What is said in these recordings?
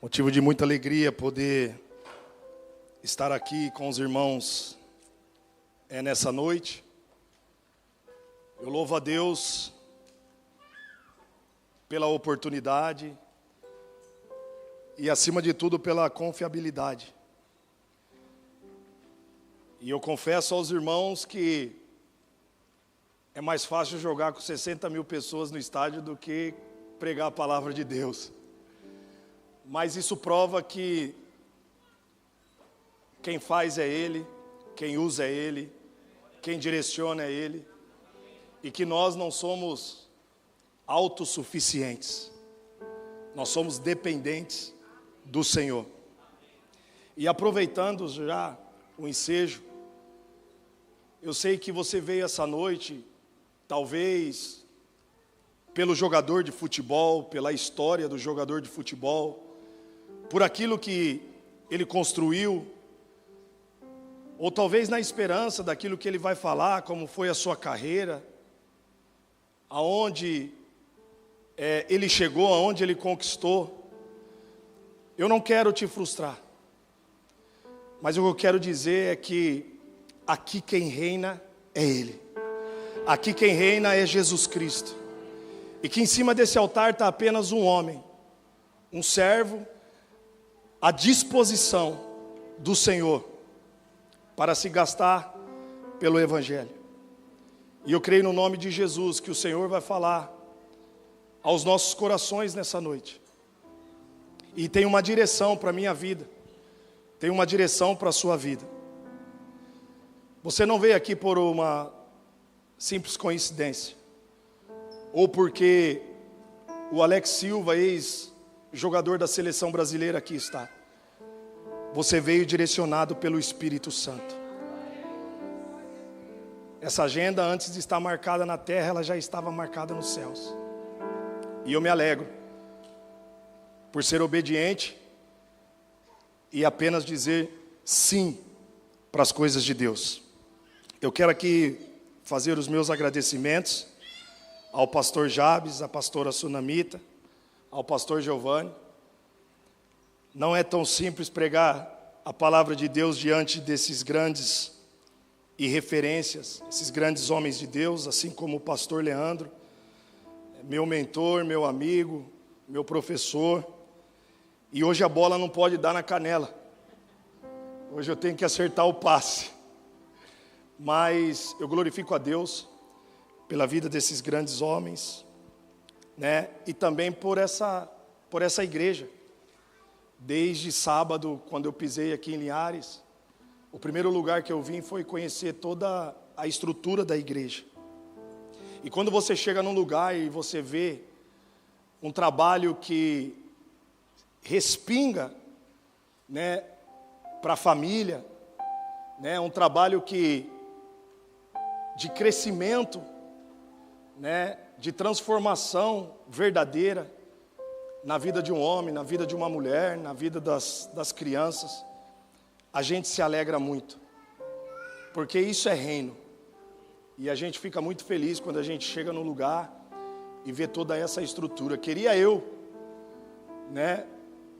Motivo de muita alegria poder estar aqui com os irmãos nessa noite. Eu louvo a Deus pela oportunidade e, acima de tudo, pela confiabilidade. E eu confesso aos irmãos que é mais fácil jogar com 60 mil pessoas no estádio do que pregar a palavra de Deus. Mas isso prova que quem faz é Ele, quem usa é Ele, quem direciona é Ele, e que nós não somos autossuficientes, nós somos dependentes do Senhor. E aproveitando já o ensejo, eu sei que você veio essa noite, talvez pelo jogador de futebol, pela história do jogador de futebol, por aquilo que ele construiu, ou talvez na esperança daquilo que ele vai falar, como foi a sua carreira, aonde ele chegou, aonde ele conquistou. Eu não quero te frustrar, mas o que eu quero dizer é que aqui quem reina é Ele, aqui quem reina é Jesus Cristo, e que em cima desse altar está apenas um homem, um servo, à disposição do Senhor, para se gastar pelo Evangelho. E eu creio no nome de Jesus que o Senhor vai falar aos nossos corações nessa noite. E tem uma direção para a minha vida, tem uma direção para a sua vida. Você não veio aqui por uma simples coincidência, ou porque o Alex Silva, ex-jogador da seleção brasileira, aqui está. Você veio direcionado pelo Espírito Santo. Essa agenda, antes de estar marcada na terra, ela já estava marcada nos céus. E eu me alegro por ser obediente e apenas dizer sim para as coisas de Deus. Eu quero aqui fazer os meus agradecimentos ao pastor Jabes, à pastora Sunamita, ao pastor Giovanni. Não é tão simples pregar a palavra de Deus diante desses grandes e referências, esses grandes homens de Deus, assim como o pastor Leandro, meu mentor, meu amigo, meu professor. E hoje a bola não pode dar na canela, hoje eu tenho que acertar o passe. Mas eu glorifico a Deus pela vida desses grandes homens, e também por essa igreja. Desde sábado, quando eu pisei aqui em Linhares, o primeiro lugar que eu vim foi conhecer toda a estrutura da igreja. E quando você chega num lugar e você vê um trabalho que respinga, para a família, um trabalho de crescimento, de transformação verdadeira na vida de um homem, na vida de uma mulher, na vida das crianças, a gente se alegra muito, porque isso é reino, e a gente fica muito feliz quando a gente chega no lugar e vê toda essa estrutura. Queria eu,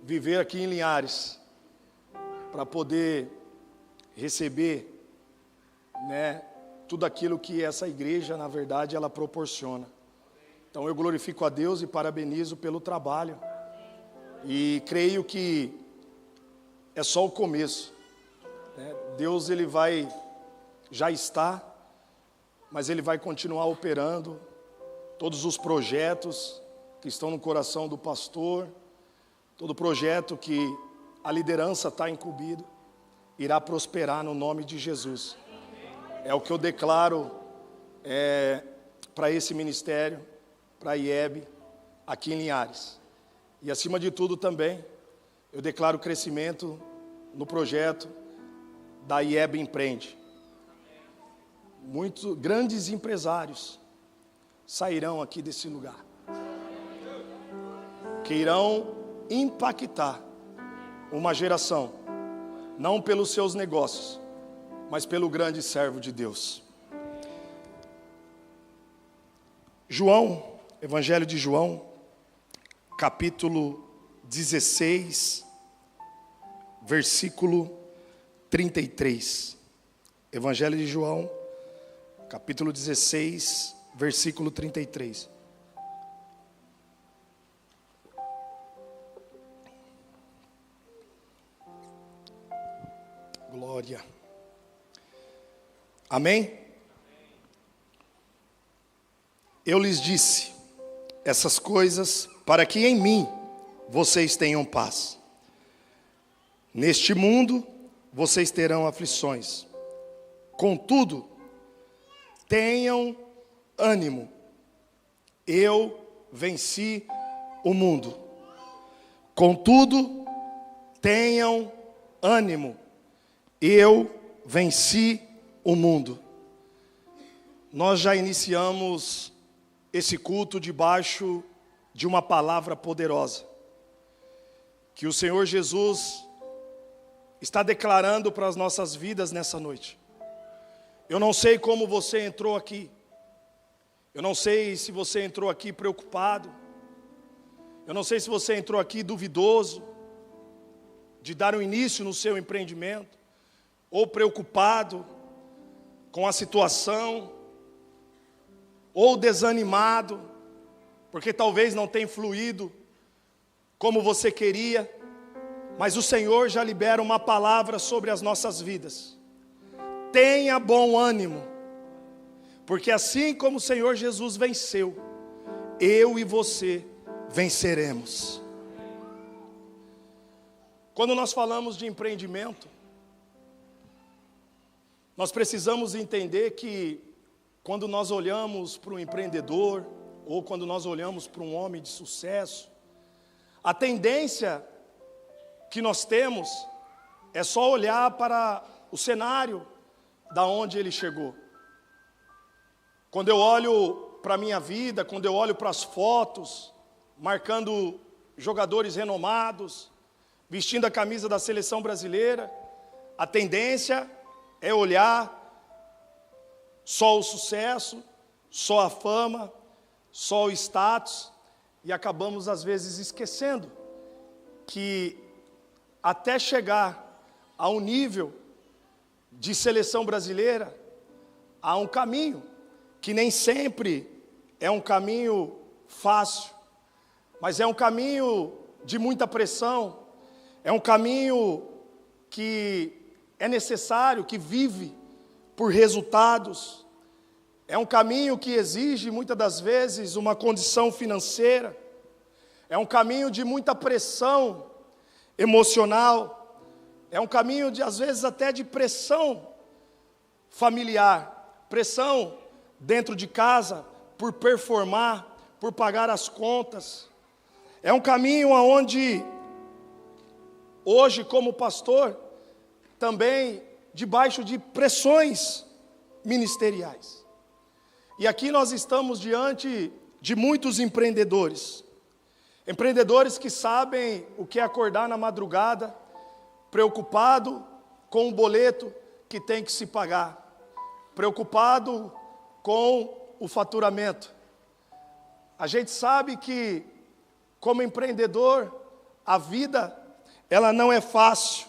viver aqui em Linhares, para poder receber, tudo aquilo que essa igreja, na verdade, ela proporciona. Então eu glorifico a Deus e parabenizo pelo trabalho. E creio que é só o começo. Deus, Ele já está, mas Ele vai continuar operando todos os projetos que estão no coração do pastor, todo projeto que a liderança está incumbido, irá prosperar no nome de Jesus. É o que eu declaro para esse ministério, para a IEB, aqui em Linhares. E acima de tudo também, eu declaro crescimento no projeto da IEB Empreende. Muitos grandes empresários sairão aqui desse lugar, que irão impactar uma geração, não pelos seus negócios, mas pelo grande servo de Deus. João, Evangelho de João, capítulo 16, versículo 33. Evangelho de João, capítulo 16, versículo 33. Glória. Amém? Eu lhes disse essas coisas para que em mim vocês tenham paz. Neste mundo vocês terão aflições. Contudo, tenham ânimo. Eu venci o mundo. Contudo, tenham ânimo. Eu venci o mundo. Nós já iniciamos esse culto debaixo de uma palavra poderosa, que o Senhor Jesus está declarando para as nossas vidas nessa noite. Eu não sei como você entrou aqui. Eu não sei se você entrou aqui preocupado. Eu não sei se você entrou aqui duvidoso de dar um início no seu empreendimento, ou preocupado com a situação, ou desanimado, porque talvez não tenha fluído como você queria, mas o Senhor já libera uma palavra sobre as nossas vidas. Tenha bom ânimo, porque assim como o Senhor Jesus venceu, eu e você venceremos. Quando nós falamos de empreendimento, nós precisamos entender que quando nós olhamos para um empreendedor, ou quando nós olhamos para um homem de sucesso, a tendência que nós temos é só olhar para o cenário da onde ele chegou. Quando eu olho para a minha vida, quando eu olho para as fotos, marcando jogadores renomados, vestindo a camisa da seleção brasileira, a tendência é olhar só o sucesso, só a fama, só o status, e acabamos às vezes esquecendo que até chegar a um nível de seleção brasileira, há um caminho, que nem sempre é um caminho fácil, mas é um caminho de muita pressão, é um caminho que é necessário, que vive por resultados, é um caminho que exige muitas das vezes uma condição financeira, é um caminho de muita pressão emocional, é um caminho de às vezes até de pressão familiar, pressão dentro de casa por performar, por pagar as contas. É um caminho onde hoje como pastor também debaixo de pressões ministeriais. E aqui nós estamos diante de muitos empreendedores. Empreendedores que sabem o que é acordar na madrugada, preocupado com o boleto que tem que se pagar, preocupado com o faturamento. A gente sabe que, como empreendedor, a vida, ela não é fácil.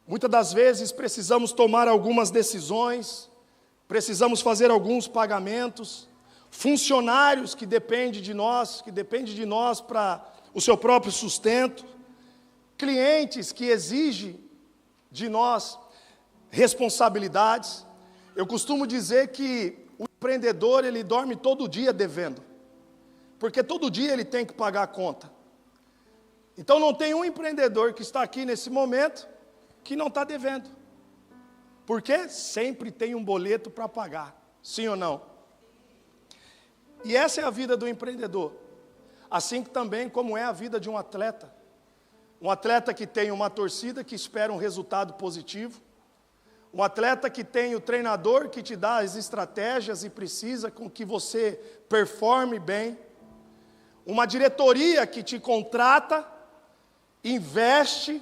Muitas das vezes precisamos tomar algumas decisões, precisamos fazer alguns pagamentos, funcionários que dependem de nós para o seu próprio sustento, clientes que exigem de nós responsabilidades. Eu costumo dizer que o empreendedor, ele dorme todo dia devendo, porque todo dia ele tem que pagar a conta. Então não tem um empreendedor que está aqui nesse momento que não está devendo, porque sempre tem um boleto para pagar, sim ou não? E essa é a vida do empreendedor, assim também como é a vida de um atleta que tem uma torcida que espera um resultado positivo, um atleta que tem o treinador que te dá as estratégias e precisa com que você performe bem, uma diretoria que te contrata, investe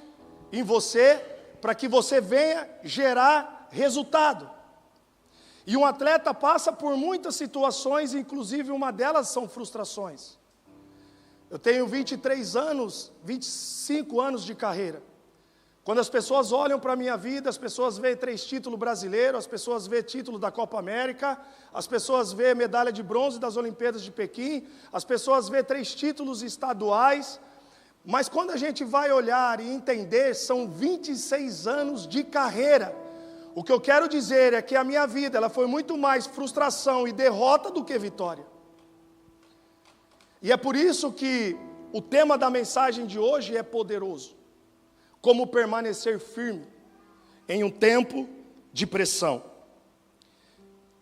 em você para que você venha gerar resultado. E um atleta passa por muitas situações, inclusive uma delas são frustrações. Eu tenho 23 anos, 25 anos de carreira. Quando as pessoas olham para a minha vida, as pessoas veem 3 títulos brasileiros, as pessoas veem título da Copa América, as pessoas veem medalha de bronze das Olimpíadas de Pequim, as pessoas veem 3 títulos estaduais, mas quando a gente vai olhar e entender, são 26 anos de carreira. O que eu quero dizer é que a minha vida, ela foi muito mais frustração e derrota do que vitória. E é por isso que o tema da mensagem de hoje é poderoso. Como permanecer firme em um tempo de pressão.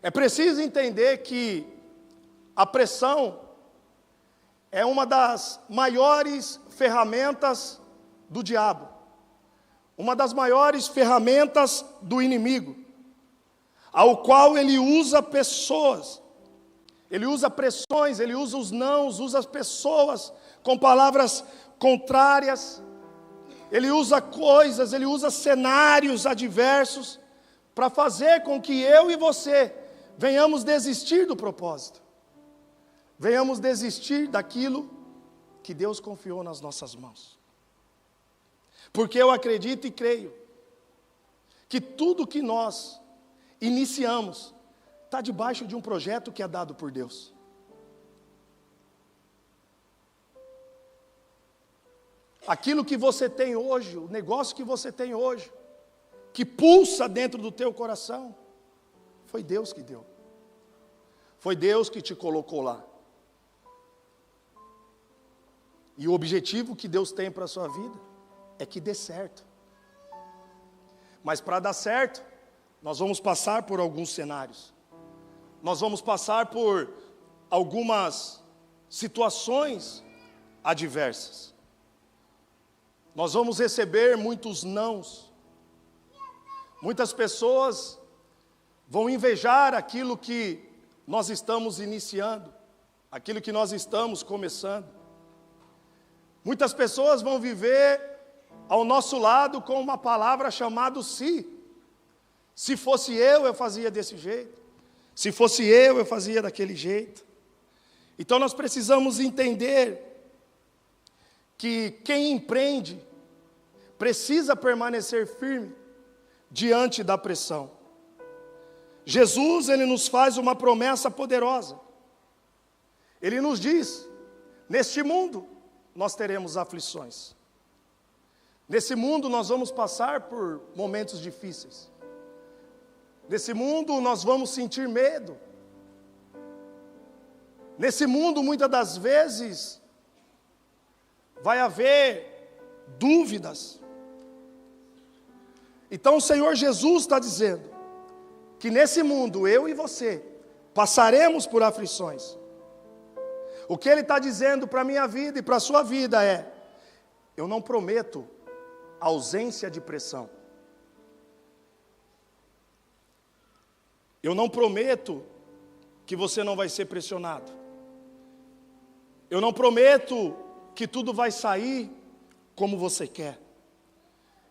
É preciso entender que a pressão é uma das maiores ferramentas do diabo, uma das maiores ferramentas do inimigo, ao qual ele usa pessoas, ele usa pressões, ele usa os nãos, usa as pessoas com palavras contrárias. Ele usa coisas, ele usa cenários adversos para fazer com que eu e você venhamos desistir do propósito. Venhamos desistir daquilo que Deus confiou nas nossas mãos. Porque eu acredito e creio que tudo que nós iniciamos está debaixo de um projeto que é dado por Deus. Aquilo que você tem hoje, o negócio que você tem hoje, que pulsa dentro do teu coração, foi Deus que deu. Foi Deus que te colocou lá. E o objetivo que Deus tem para a sua vida é que dê certo. Mas para dar certo, nós vamos passar por alguns cenários. Nós vamos passar por algumas situações adversas. Nós vamos receber muitos nãos. Muitas pessoas vão invejar aquilo que nós estamos iniciando, aquilo que nós estamos começando. Muitas pessoas vão viver ao nosso lado com uma palavra chamada se. Se fosse eu fazia desse jeito. Se fosse eu fazia daquele jeito. Então nós precisamos entender que quem empreende precisa permanecer firme diante da pressão. Jesus, ele nos faz uma promessa poderosa. Ele nos diz: neste mundo nós teremos aflições. Nesse mundo nós vamos passar por momentos difíceis. Nesse mundo nós vamos sentir medo. Nesse mundo muitas das vezes vai haver dúvidas. Então o Senhor Jesus está dizendo que nesse mundo eu e você passaremos por aflições. O que Ele está dizendo para a minha vida e para a sua vida é: eu não prometo ausência de pressão. Eu não prometo que você não vai ser pressionado. Eu não prometo que tudo vai sair como você quer.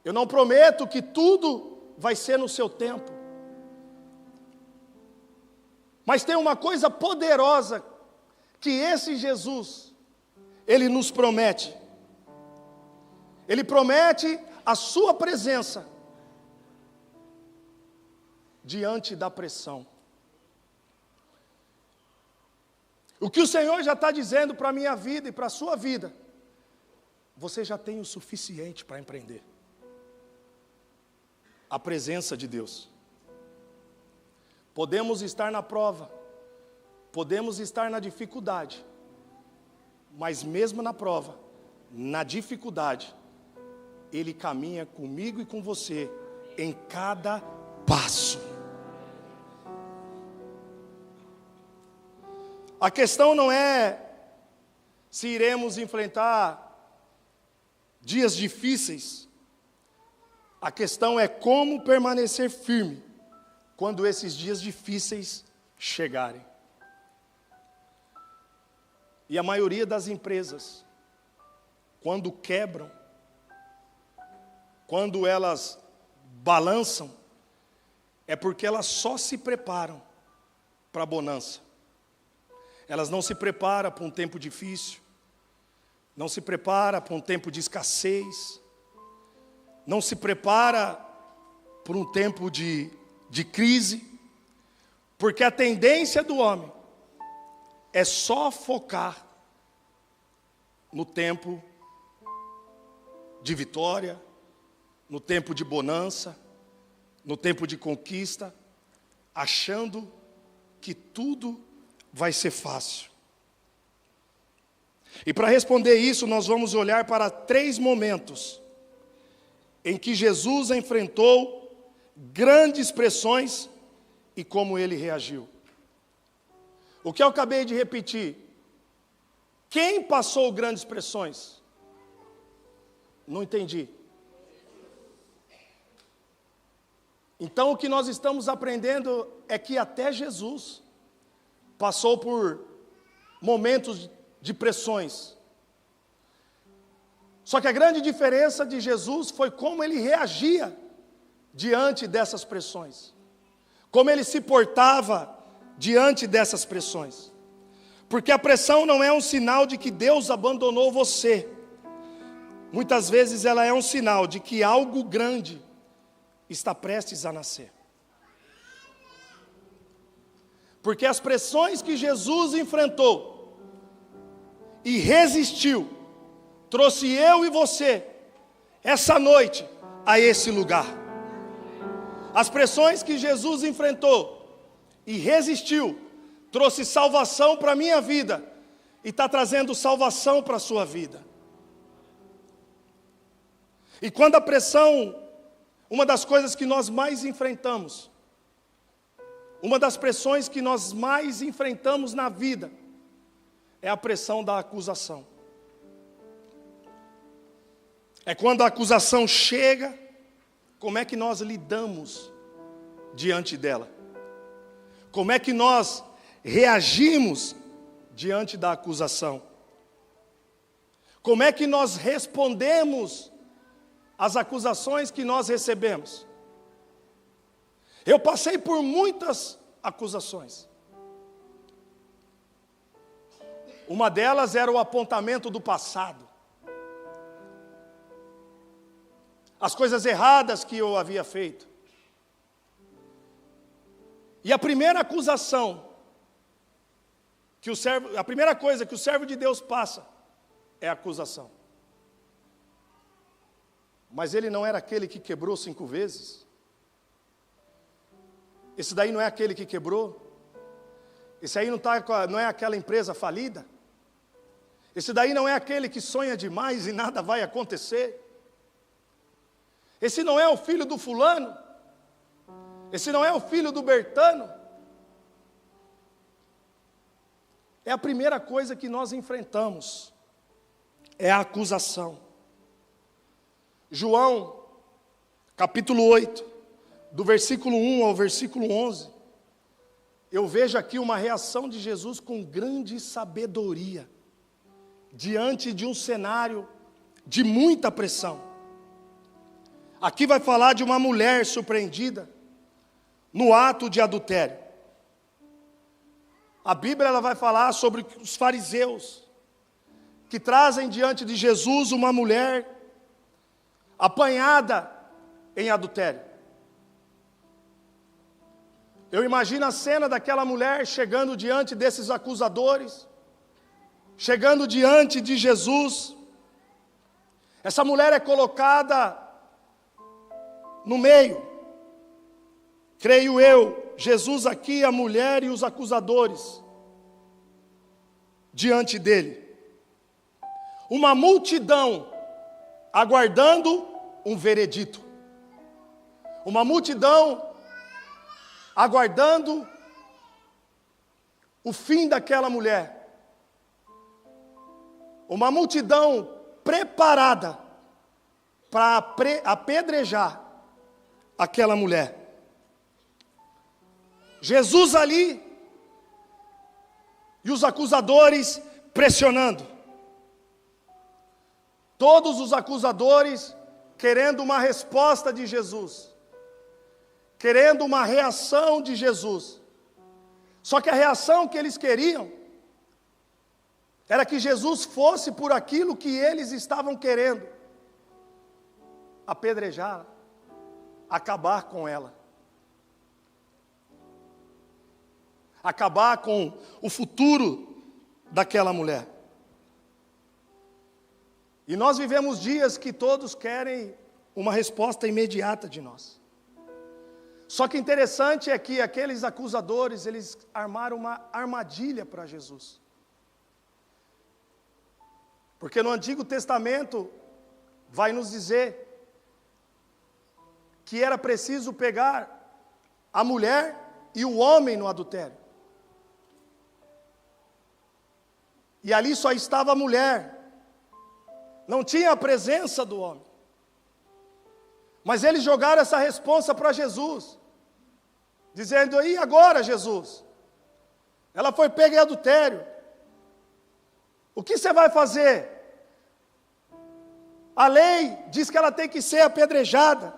Eu não prometo que tudo vai ser no seu tempo. Mas tem uma coisa poderosa que esse Jesus, Ele nos promete. Ele promete a sua presença diante da pressão. O que o Senhor já está dizendo para a minha vida e para a sua vida: você já tem o suficiente para empreender. A presença de Deus. Podemos estar na prova, podemos estar na dificuldade, mas mesmo na prova, na dificuldade, Ele caminha comigo e com você em cada passo. A questão não é se iremos enfrentar dias difíceis. A questão é como permanecer firme quando esses dias difíceis chegarem. E a maioria das empresas, quando quebram, quando elas balançam, é porque elas só se preparam para a bonança. Elas não se preparam para um tempo difícil. não se prepara para um tempo de escassez, não se prepara para um tempo de crise, porque a tendência do homem é só focar no tempo de vitória, no tempo de bonança, no tempo de conquista, achando que tudo vai ser fácil. E para responder isso, nós vamos olhar para 3 momentos em que Jesus enfrentou grandes pressões e como ele reagiu. O que eu acabei de repetir, quem passou grandes pressões? Não entendi. Então o que nós estamos aprendendo é que até Jesus passou por momentos de pressões. Só que a grande diferença de Jesus foi como ele reagia diante dessas pressões. Como ele se portava diante dessas pressões. Porque a pressão não é um sinal de que Deus abandonou você. Muitas vezes ela é um sinal de que algo grande está prestes a nascer. Porque as pressões que Jesus enfrentou e resistiu, trouxe eu e você, essa noite, a esse lugar. As pressões que Jesus enfrentou e resistiu, trouxe salvação para a minha vida, e está trazendo salvação para a sua vida. E quando a pressão, uma das coisas que nós mais enfrentamos, uma das pressões que nós mais enfrentamos na vida, é a pressão da acusação. É quando a acusação chega, como é que nós lidamos diante dela? Como é que nós reagimos diante da acusação? Como é que nós respondemos às acusações que nós recebemos? Eu passei por muitas acusações. Uma delas era o apontamento do passado. As coisas erradas que eu havia feito. E a primeira acusação a primeira coisa que o servo de Deus passa é a acusação. Mas ele não era aquele que quebrou 5 vezes? Esse daí não é aquele que quebrou? Esse aí não é aquela empresa falida? Esse daí não é aquele que sonha demais e nada vai acontecer? Esse não é o filho do fulano? Esse não é o filho do Bertano? É a primeira coisa que nós enfrentamos, é a acusação. João, capítulo 8, do versículo 1 ao versículo 11, eu vejo aqui uma reação de Jesus com grande sabedoria, diante de um cenário de muita pressão. Aqui vai falar de uma mulher surpreendida no ato de adultério. A Bíblia ela vai falar sobre os fariseus, que trazem diante de Jesus uma mulher apanhada em adultério. Eu imagino a cena daquela mulher chegando diante desses acusadores, chegando diante de Jesus. Essa mulher é colocada no meio, creio eu, Jesus aqui, a mulher e os acusadores, diante dele. Uma multidão aguardando um veredito. Uma multidão aguardando o fim daquela mulher. Uma multidão preparada para apedrejar aquela mulher. Jesus ali e os acusadores pressionando. Todos os acusadores querendo uma resposta de Jesus, querendo uma reação de Jesus. Só que a reação que eles queriam era que Jesus fosse por aquilo que eles estavam querendo: apedrejá-la, acabar com ela, acabar com o futuro daquela mulher. E nós vivemos dias que todos querem uma resposta imediata de nós. Só que interessante é que aqueles acusadores, eles armaram uma armadilha para Jesus. Porque no Antigo Testamento vai nos dizer que era preciso pegar a mulher e o homem no adultério. E ali só estava a mulher, não tinha a presença do homem. Mas eles jogaram essa responsa para Jesus, dizendo: e agora, Jesus? Ela foi pega em adultério, o que você vai fazer? A lei diz que ela tem que ser apedrejada.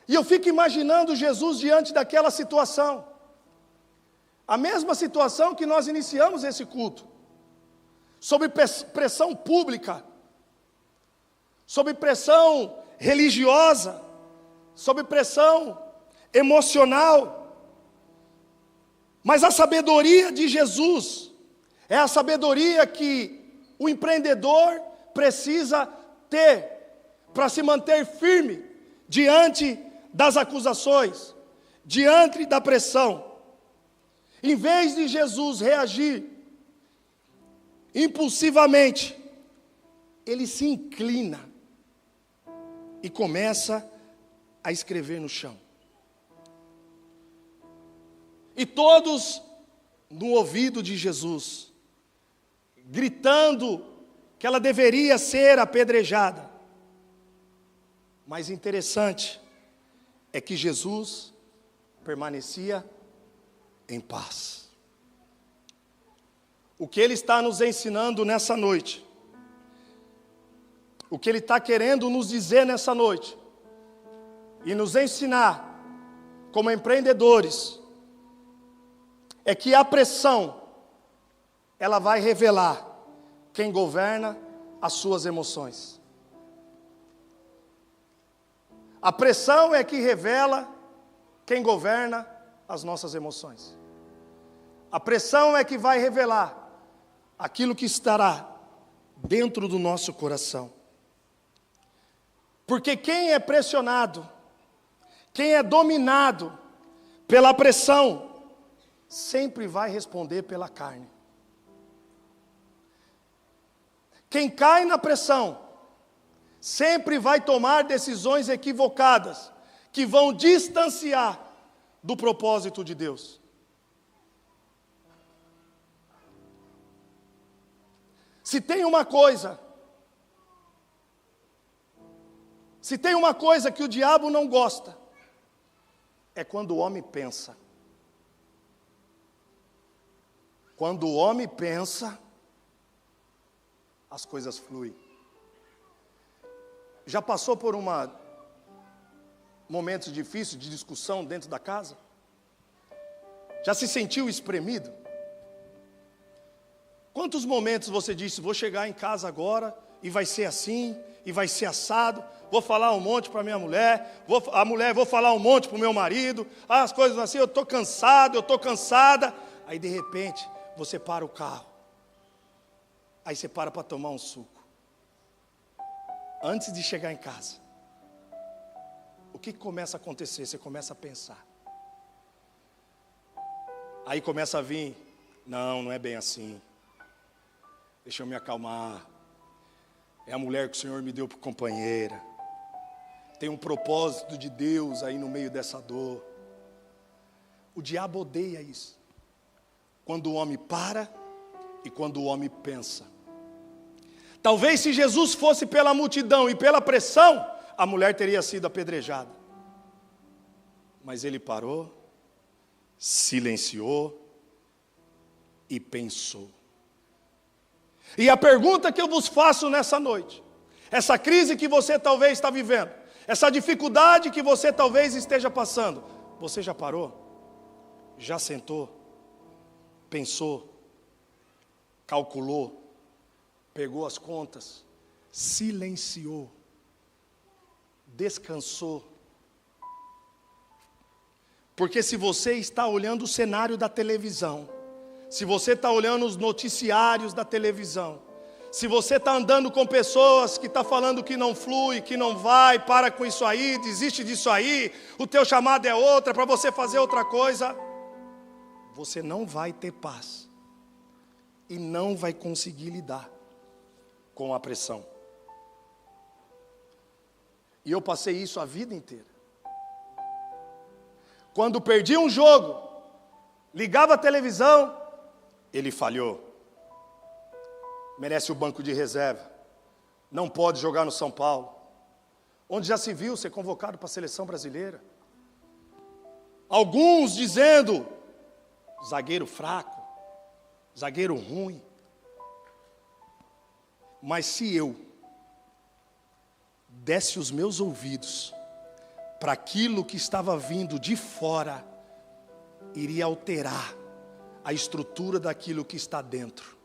E eu fico imaginando Jesus diante daquela situação, a mesma situação que nós iniciamos esse culto, sob pressão pública, sob pressão religiosa, sob pressão emocional. Mas a sabedoria de Jesus é a sabedoria que o empreendedor precisa ter para se manter firme diante das acusações, diante da pressão. Em vez de Jesus reagir impulsivamente, ele se inclina e começa a escrever no chão. E todos no ouvido de Jesus, gritando que ela deveria ser apedrejada. Mas interessante é que Jesus permanecia em paz. O que Ele está nos ensinando nessa noite, o que Ele está querendo nos dizer nessa noite, e nos ensinar como empreendedores, é que a pressão, ela vai revelar quem governa as suas emoções. A pressão é que revela quem governa as nossas emoções. A pressão é que vai revelar aquilo que estará dentro do nosso coração. Porque quem é pressionado, quem é dominado pela pressão, sempre vai responder pela carne. Quem cai na pressão, sempre vai tomar decisões equivocadas, que vão distanciar do propósito de Deus. Se tem uma coisa que o diabo não gosta, é quando o homem pensa. Quando o homem pensa, as coisas fluem. Já passou por momentos difíceis de discussão dentro da casa? Já se sentiu espremido? Quantos momentos você disse: vou chegar em casa agora e vai ser assim, e vai ser assado, vou falar um monte para minha mulher, vou falar um monte para o meu marido, as coisas assim, eu estou cansado, eu estou cansada. Aí de repente, você para o carro, aí você para tomar um suco. Antes de chegar em casa, o que começa a acontecer? Você começa a pensar. Aí começa a vir: não é bem assim. Deixa eu me acalmar. É a mulher que o Senhor me deu por companheira. Tem um propósito de Deus aí no meio dessa dor. O diabo odeia isso. Quando o homem para e quando o homem pensa. Talvez se Jesus fosse pela multidão e pela pressão, a mulher teria sido apedrejada. Mas ele parou, silenciou e pensou. E a pergunta que eu vos faço nessa noite, essa crise que você talvez está vivendo, essa dificuldade que você talvez esteja passando, você já parou? Já sentou? Pensou? calculou, pegou as contas, silenciou, descansou. Porque se você está olhando o cenário da televisão, se você está olhando os noticiários da televisão, se você está andando com pessoas que estão falando que não flui, que não vai, para com isso aí, desiste disso aí, o teu chamado é outra, para você fazer outra coisa, você não vai ter paz e não vai conseguir lidar com a pressão. E eu passei isso a vida inteira. Quando perdi um jogo, ligava a televisão, ele falhou. Merece o banco de reserva. Não pode jogar no São Paulo. Onde já se viu ser convocado para a seleção brasileira. Alguns dizendo, zagueiro fraco, zagueiro ruim. Mas se eu desse os meus ouvidos para aquilo que estava vindo de fora, iria alterar a estrutura daquilo que está dentro.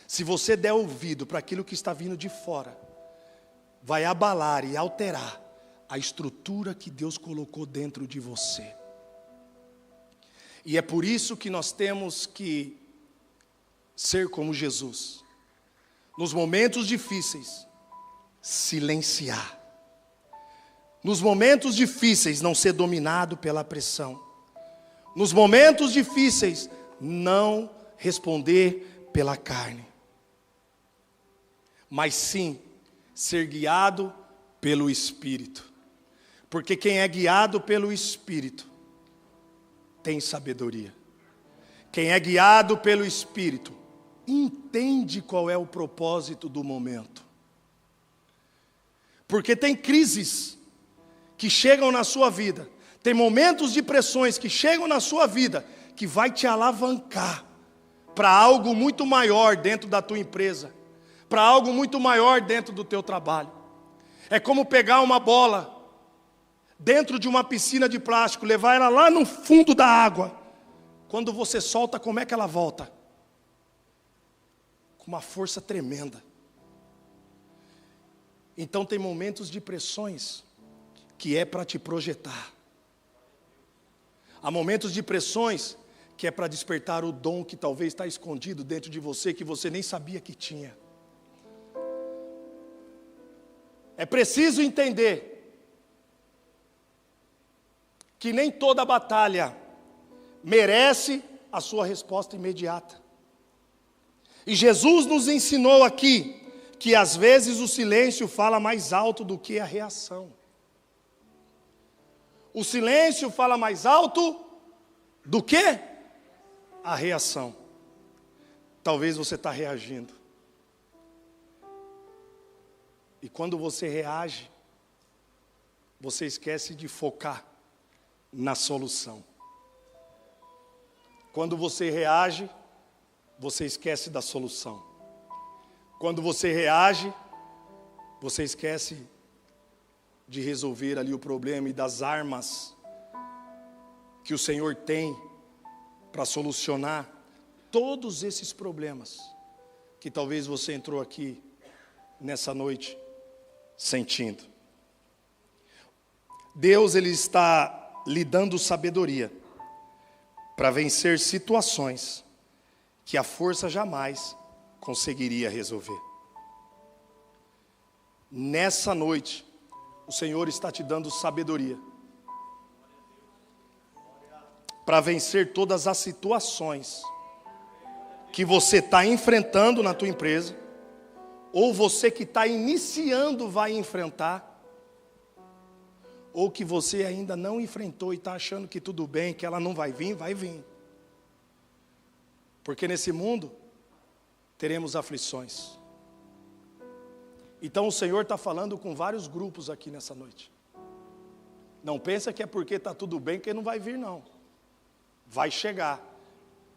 Se você der ouvido para aquilo que está vindo de fora, vai abalar e alterar a estrutura que Deus colocou dentro de você. E é por isso que nós temos que ser como Jesus. Nos momentos difíceis, silenciar. Nos momentos difíceis, não ser dominado pela pressão. Nos momentos difíceis, não responder pela carne. Mas sim, ser guiado pelo Espírito. Porque quem é guiado pelo Espírito, tem sabedoria. Quem é guiado pelo Espírito, entende qual é o propósito do momento. Porque tem crises que chegam na sua vida, tem momentos de pressões que chegam na sua vida, que vai te alavancar para algo muito maior dentro da tua empresa, para algo muito maior dentro do teu trabalho. É como pegar uma bola dentro de uma piscina de plástico, levar ela lá no fundo da água. Quando você solta, como é que ela volta? Com uma força tremenda. Então tem momentos de pressões que é para te projetar. Há momentos de pressões que é para despertar o dom que talvez está escondido dentro de você, que você nem sabia que tinha. É preciso entender que nem toda batalha merece a sua resposta imediata. E Jesus nos ensinou aqui que às vezes o silêncio fala mais alto do que a reação. O silêncio fala mais alto do que a reação. Talvez você está reagindo. E quando você reage, você esquece de focar na solução. Quando você reage, você esquece da solução. Quando você reage, você esquece de resolver ali o problema e das armas que o Senhor tem para solucionar todos esses problemas que talvez você entrou aqui nessa noite sentindo. Deus, Ele está lhe dando sabedoria para vencer situações que a força jamais conseguiria resolver. Nessa noite, o Senhor está te dando sabedoria para vencer todas as situações que você está enfrentando na tua empresa, ou você que está iniciando vai enfrentar, ou que você ainda não enfrentou e está achando que tudo bem, que ela não vai vir, vai vir. Porque nesse mundo teremos aflições. Então o Senhor está falando com vários grupos aqui nessa noite. Não pensa que é porque está tudo bem que não vai vir, não. Vai chegar,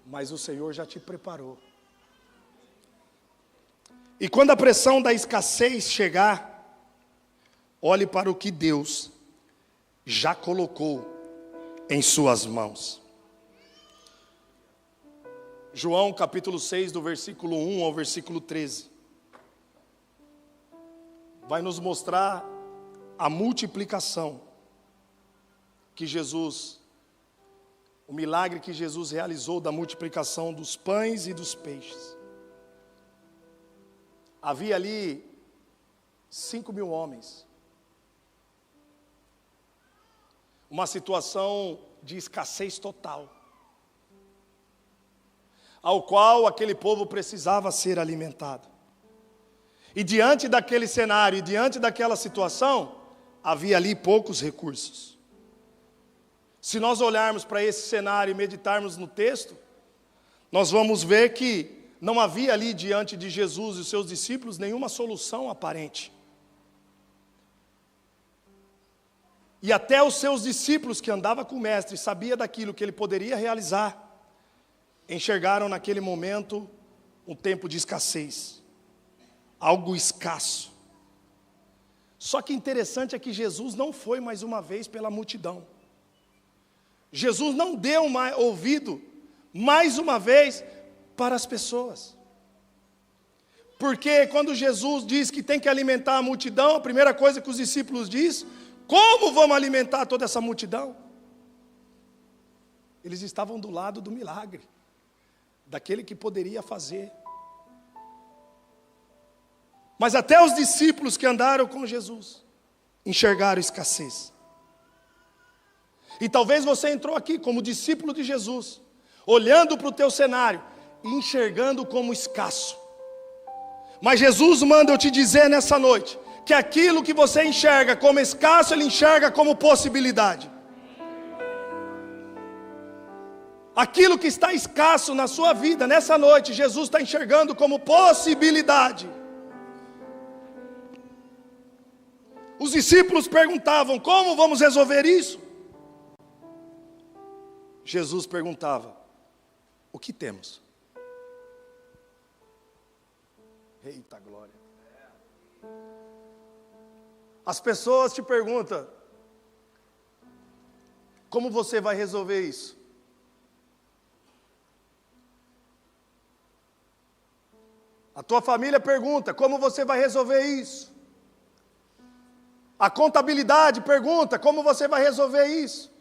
mas o Senhor já te preparou. E quando a pressão da escassez chegar, olhe para o que Deus já colocou em suas mãos. João capítulo 6, do versículo 1 ao versículo 13. Vai nos mostrar a multiplicação que Jesus, o milagre que Jesus realizou da multiplicação dos pães e dos peixes. Havia ali 5.000 homens. Uma situação de escassez total, ao qual aquele povo precisava ser alimentado. E diante daquele cenário, e diante daquela situação, havia ali poucos recursos. Se nós olharmos para esse cenário e meditarmos no texto, nós vamos ver que não havia ali diante de Jesus e os seus discípulos nenhuma solução aparente. E até os seus discípulos que andavam com o mestre, sabia daquilo que ele poderia realizar, enxergaram naquele momento um tempo de escassez, algo escasso. Só que interessante é que Jesus não foi mais uma vez pela multidão. Jesus não deu ouvido mais uma vez para as pessoas. Porque quando Jesus diz que tem que alimentar a multidão, a primeira coisa que os discípulos diz: como vamos alimentar toda essa multidão? Eles estavam do lado do milagre, daquele que poderia fazer. Mas até os discípulos que andaram com Jesus enxergaram escassez. E talvez você entrou aqui como discípulo de Jesus, olhando para o teu cenário e enxergando como escasso. Mas Jesus manda eu te dizer nessa noite que aquilo que você enxerga como escasso, Ele enxerga como possibilidade. Aquilo que está escasso na sua vida, nessa noite, Jesus está enxergando como possibilidade. Os discípulos perguntavam: como vamos resolver isso? Jesus perguntava: o que temos? Eita glória. As pessoas te perguntam: como você vai resolver isso? A tua família pergunta: como você vai resolver isso? A contabilidade pergunta: como você vai resolver isso?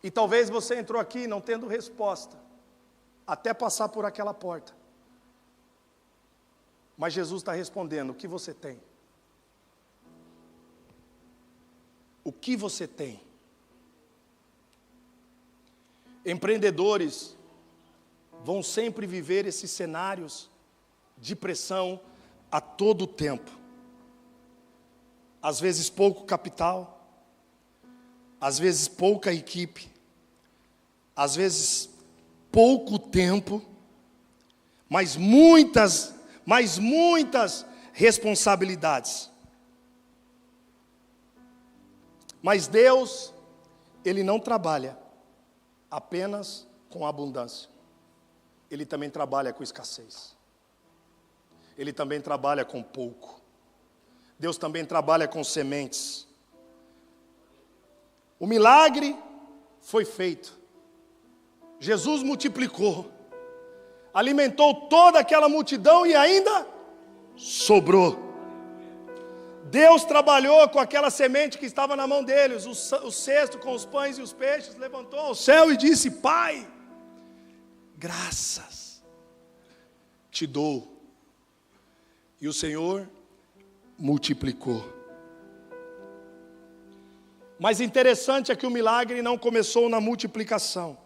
E talvez você entrou aqui não tendo resposta, até passar por aquela porta. Mas Jesus está respondendo: o que você tem? O que você tem? Empreendedores vão sempre viver esses cenários de pressão a todo tempo. Às vezes pouco capital, às vezes pouca equipe, às vezes pouco tempo, mas muitas responsabilidades. Mas Deus, Ele não trabalha apenas com abundância. Ele também trabalha com escassez. Ele também trabalha com pouco. Deus também trabalha com sementes. O milagre foi feito. Jesus multiplicou, alimentou toda aquela multidão e ainda sobrou. Deus trabalhou com aquela semente que estava na mão deles, o cesto com os pães e os peixes, levantou ao céu e disse: Pai, graças te dou. E o Senhor multiplicou. Mas interessante é que o milagre não começou na multiplicação.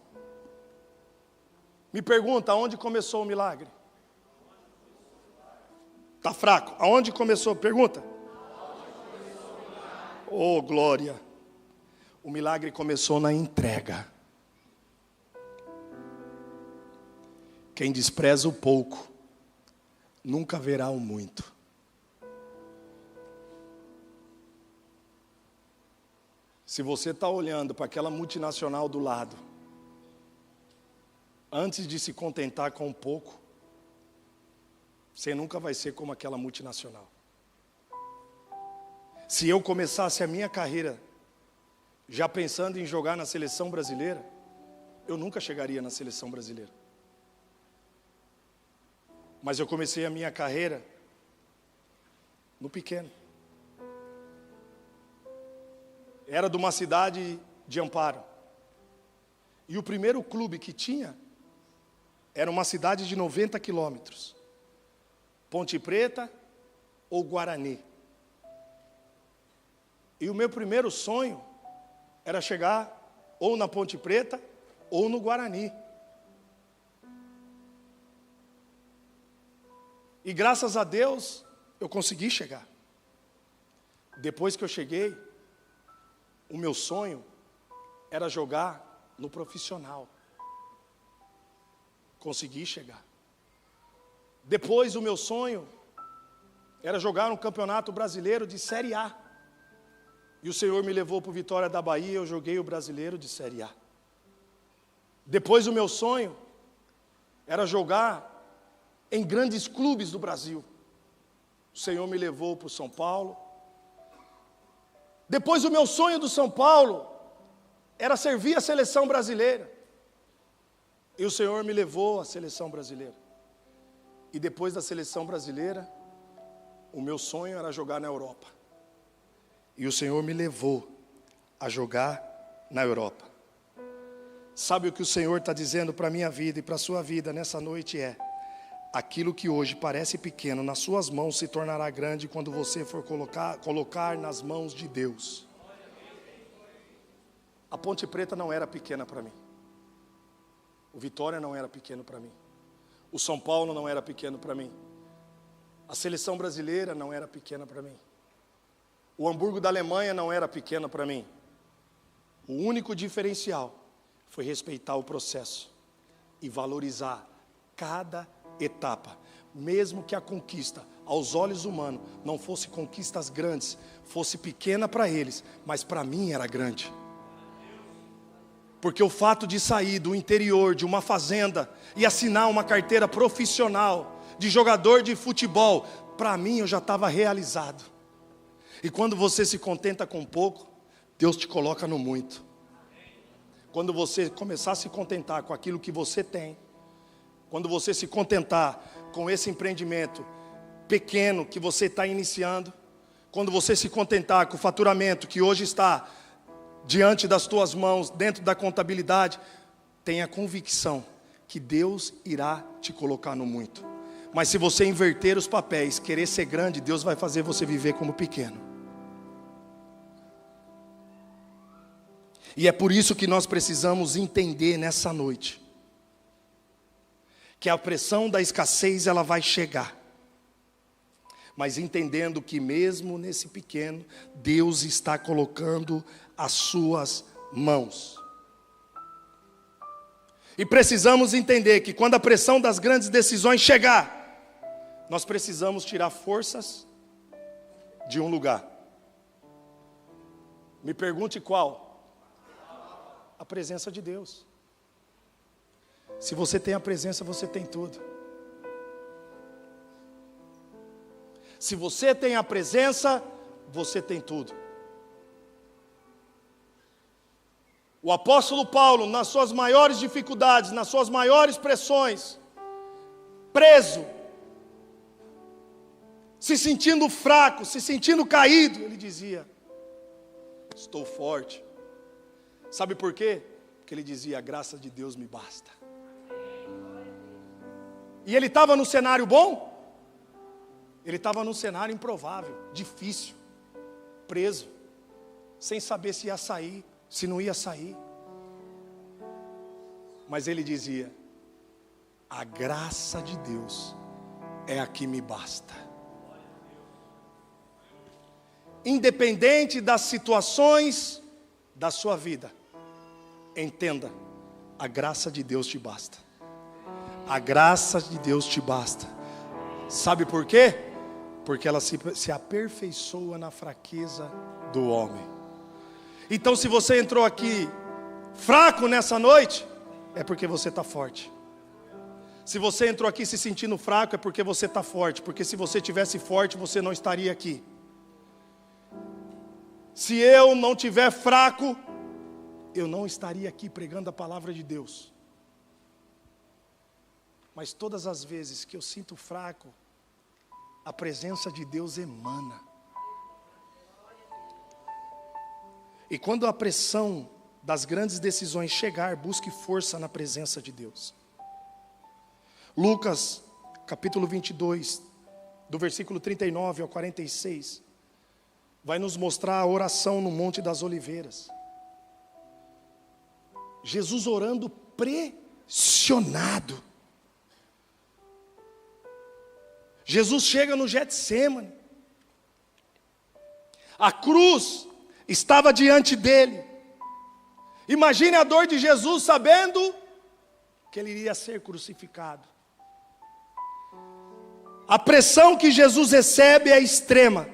Me pergunta, aonde começou o milagre? Está fraco. Aonde começou? Pergunta. Oh, glória. O milagre começou na entrega. Quem despreza o pouco nunca verá o muito. Se você está olhando para aquela multinacional do lado, antes de se contentar com um pouco, você nunca vai ser como aquela multinacional. Se eu começasse a minha carreira já pensando em jogar na seleção brasileira, eu nunca chegaria na seleção brasileira. Mas eu comecei a minha carreira no pequeno. Era de uma cidade de Amparo. E o primeiro clube que tinha era uma cidade de 90 quilômetros. Ponte Preta ou Guarani. E o meu primeiro sonho era chegar ou na Ponte Preta ou no Guarani. E graças a Deus eu consegui chegar. Depois que eu cheguei, o meu sonho era jogar no profissional. Consegui chegar. Depois o meu sonho era jogar um campeonato brasileiro de Série A. E o Senhor me levou para o Vitória da Bahia, eu joguei o brasileiro de Série A. Depois o meu sonho era jogar em grandes clubes do Brasil. O Senhor me levou para o São Paulo. Depois o meu sonho do São Paulo era servir a seleção brasileira. E o Senhor me levou à seleção brasileira. E depois da seleção brasileira, o meu sonho era jogar na Europa. E o Senhor me levou a jogar na Europa. Sabe o que o Senhor está dizendo para a minha vida e para a sua vida nessa noite é: aquilo que hoje parece pequeno nas suas mãos se tornará grande quando você for colocar nas mãos de Deus. A Ponte Preta não era pequena para mim. O Vitória não era pequeno para mim. O São Paulo não era pequeno para mim. A seleção brasileira não era pequena para mim. O Hamburgo da Alemanha não era pequeno para mim. O único diferencial foi respeitar o processo e valorizar cada etapa, mesmo que a conquista aos olhos humanos não fosse conquistas grandes, fosse pequena para eles, mas para mim era grande. Porque o fato de sair do interior de uma fazenda e assinar uma carteira profissional de jogador de futebol, para mim eu já estava realizado. E quando você se contenta com pouco, Deus te coloca no muito. Quando você começar a se contentar com aquilo que você tem, quando você se contentar com esse empreendimento pequeno que você está iniciando, quando você se contentar com o faturamento que hoje está diante das tuas mãos, dentro da contabilidade, tenha convicção que Deus irá te colocar no muito. Mas se você inverter os papéis, querer ser grande, Deus vai fazer você viver como pequeno. E é por isso que nós precisamos entender nessa noite que a pressão da escassez ela vai chegar, mas entendendo que mesmo nesse pequeno, Deus está colocando as suas mãos. E precisamos entender que quando a pressão das grandes decisões chegar, nós precisamos tirar forças de um lugar. Me pergunte qual? A presença de Deus. Se você tem a presença, você tem tudo. Se você tem a presença, você tem tudo. O apóstolo Paulo, nas suas maiores dificuldades, nas suas maiores pressões, preso, se sentindo fraco, se sentindo caído, ele dizia: estou forte. Sabe por quê? Porque ele dizia: a graça de Deus me basta. E ele estava no cenário bom? Ele estava num cenário improvável, difícil, preso, sem saber se ia sair, se não ia sair. Mas ele dizia: a graça de Deus é a que me basta. Independente das situações da sua vida, entenda, a graça de Deus te basta. A graça de Deus te basta. Sabe por quê? Porque ela se aperfeiçoa na fraqueza do homem. Então, se você entrou aqui fraco nessa noite, é porque você está forte. Se você entrou aqui se sentindo fraco, é porque você está forte. Porque se você tivesse forte, você não estaria aqui. Se eu não tiver fraco, eu não estaria aqui pregando a palavra de Deus. Mas todas as vezes que eu sinto fraco, a presença de Deus emana. E quando a pressão das grandes decisões chegar, busque força na presença de Deus. Lucas, capítulo 22, do versículo 39 ao 46, vai nos mostrar a oração no Monte das Oliveiras. Jesus orando pressionado. Jesus chega no Getsêmani. A cruz estava diante dele. Imagine a dor de Jesus sabendo que ele iria ser crucificado. A pressão que Jesus recebe é extrema.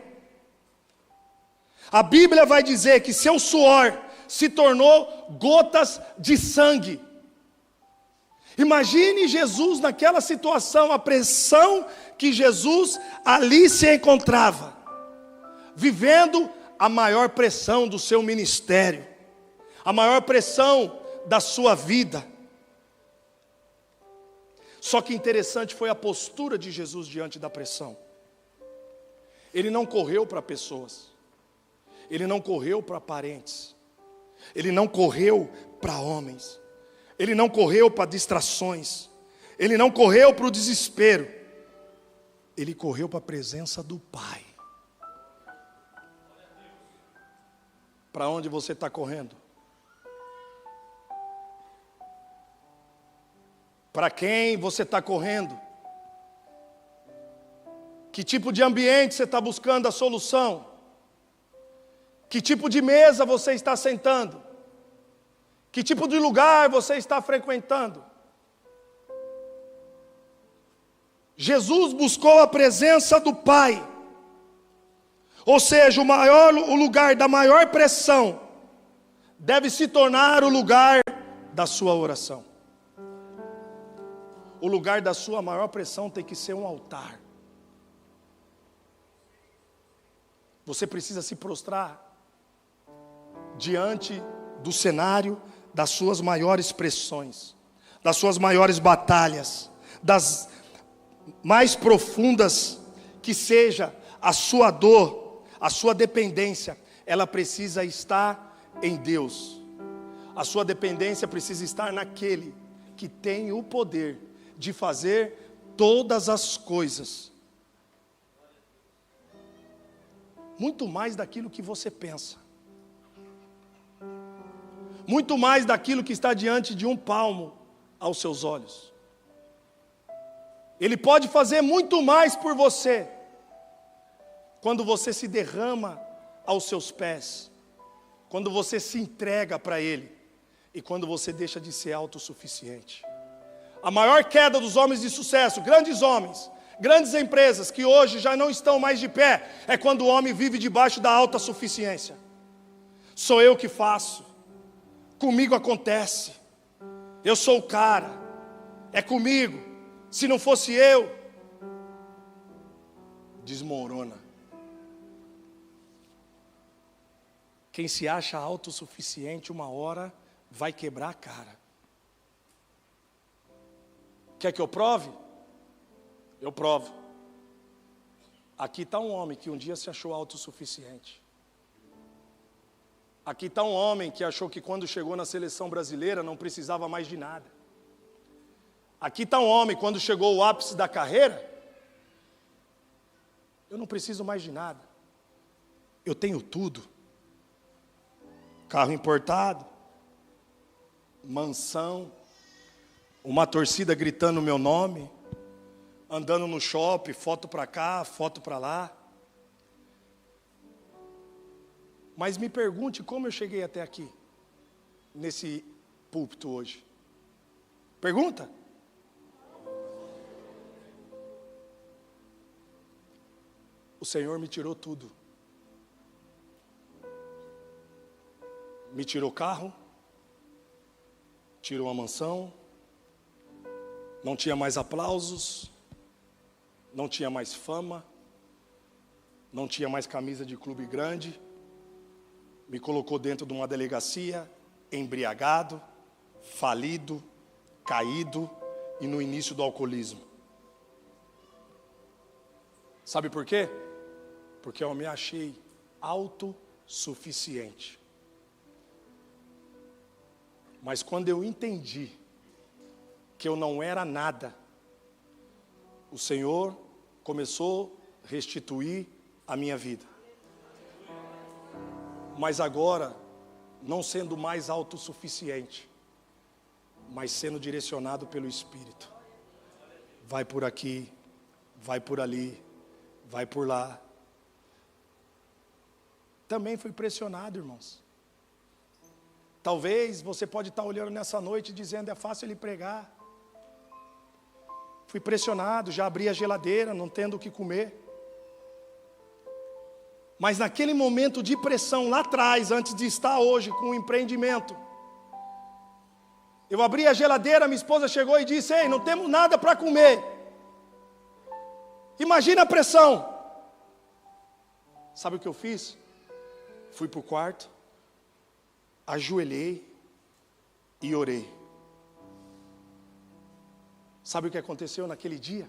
A Bíblia vai dizer que seu suor se tornou gotas de sangue. Imagine Jesus naquela situação, a pressão que Jesus ali se encontrava, vivendo a maior pressão do seu ministério, a maior pressão da sua vida. Só que interessante foi a postura de Jesus diante da pressão. Ele não correu para pessoas, ele não correu para parentes, ele não correu para homens, ele não correu para distrações, ele não correu para o desespero, ele correu para a presença do Pai. Para onde você está correndo? Para quem você está correndo? Que tipo de ambiente você está buscando a solução? Que tipo de mesa você está sentando? Que tipo de lugar você está frequentando? Jesus buscou a presença do Pai. Ou seja, o lugar da maior pressão deve se tornar o lugar da sua oração. O lugar da sua maior pressão tem que ser um altar. Você precisa se prostrar diante do cenário das suas maiores pressões, das suas maiores batalhas, das mais profundas que seja a sua dor, a sua dependência, ela precisa estar em Deus. A sua dependência precisa estar naquele que tem o poder de fazer todas as coisas, muito mais daquilo que você pensa, muito mais daquilo que está diante de um palmo aos seus olhos. Ele pode fazer muito mais por você, quando você se derrama aos seus pés, quando você se entrega para Ele, e quando você deixa de ser autossuficiente. A maior queda dos homens de sucesso, grandes homens, grandes empresas que hoje já não estão mais de pé, é quando o homem vive debaixo da autossuficiência. Sou eu que faço, comigo acontece, eu sou o cara, é comigo, se não fosse eu, desmorona. Quem se acha autossuficiente, uma hora vai quebrar a cara. Quer que eu prove? Eu provo. Aqui está um homem que um dia se achou autossuficiente. Aqui está um homem que achou que quando chegou na seleção brasileira não precisava mais de nada. Aqui está um homem, quando chegou ao ápice da carreira, eu não preciso mais de nada. Eu tenho tudo. Carro importado, mansão, uma torcida gritando o meu nome, andando no shopping, foto para cá, foto para lá. Mas me pergunte como eu cheguei até aqui, nesse púlpito hoje. Pergunta? O Senhor me tirou tudo. Me tirou carro, tirou a mansão, não tinha mais aplausos, não tinha mais fama, não tinha mais camisa de clube grande, me colocou dentro de uma delegacia, embriagado, falido, caído e no início do alcoolismo. Sabe por quê? Porque eu me achei autossuficiente. Mas quando eu entendi que eu não era nada, o Senhor começou a restituir a minha vida. Mas agora, não sendo mais autossuficiente, mas sendo direcionado pelo Espírito. Vai por aqui, vai por ali, vai por lá. Também fui pressionado, irmãos. Talvez você pode estar olhando nessa noite dizendo, é fácil ele pregar. Fui pressionado, já abri a geladeira, não tendo o que comer. Mas naquele momento de pressão lá atrás, antes de estar hoje com o empreendimento, eu abri a geladeira, minha esposa chegou e disse, ei, não temos nada para comer. Imagina a pressão. Sabe o que eu fiz? Fui para o quarto, ajoelhei e orei. Sabe o que aconteceu naquele dia?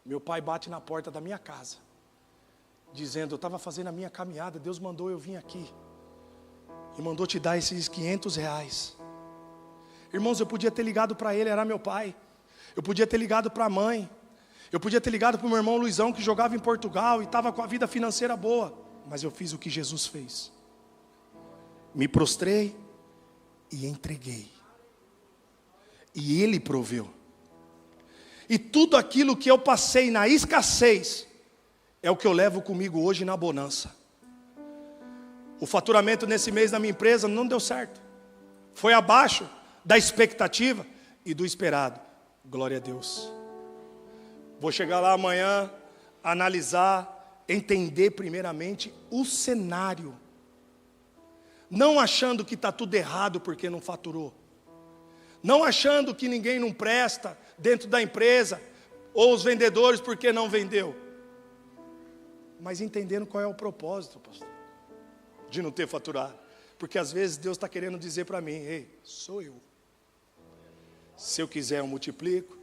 Meu pai bate na porta da minha casa, dizendo, eu estava fazendo a minha caminhada, Deus mandou eu vir aqui, e mandou te dar esses R$500. Irmãos, eu podia ter ligado para ele, era meu pai. Eu podia ter ligado para a mãe. Eu podia ter ligado para o meu irmão Luizão, que jogava em Portugal e estava com a vida financeira boa. Mas eu fiz o que Jesus fez. Me prostrei e entreguei. E Ele proveu. E tudo aquilo que eu passei na escassez, é o que eu levo comigo hoje na bonança. O faturamento nesse mês na minha empresa não deu certo. Foi abaixo da expectativa e do esperado. Glória a Deus. Vou chegar lá amanhã, analisar, entender primeiramente o cenário. Não achando que está tudo errado porque não faturou. Não achando que ninguém não presta dentro da empresa, ou os vendedores porque não vendeu. Mas entendendo qual é o propósito, pastor, de não ter faturado. Porque às vezes Deus está querendo dizer para mim, ei, sou eu. Se eu quiser eu multiplico,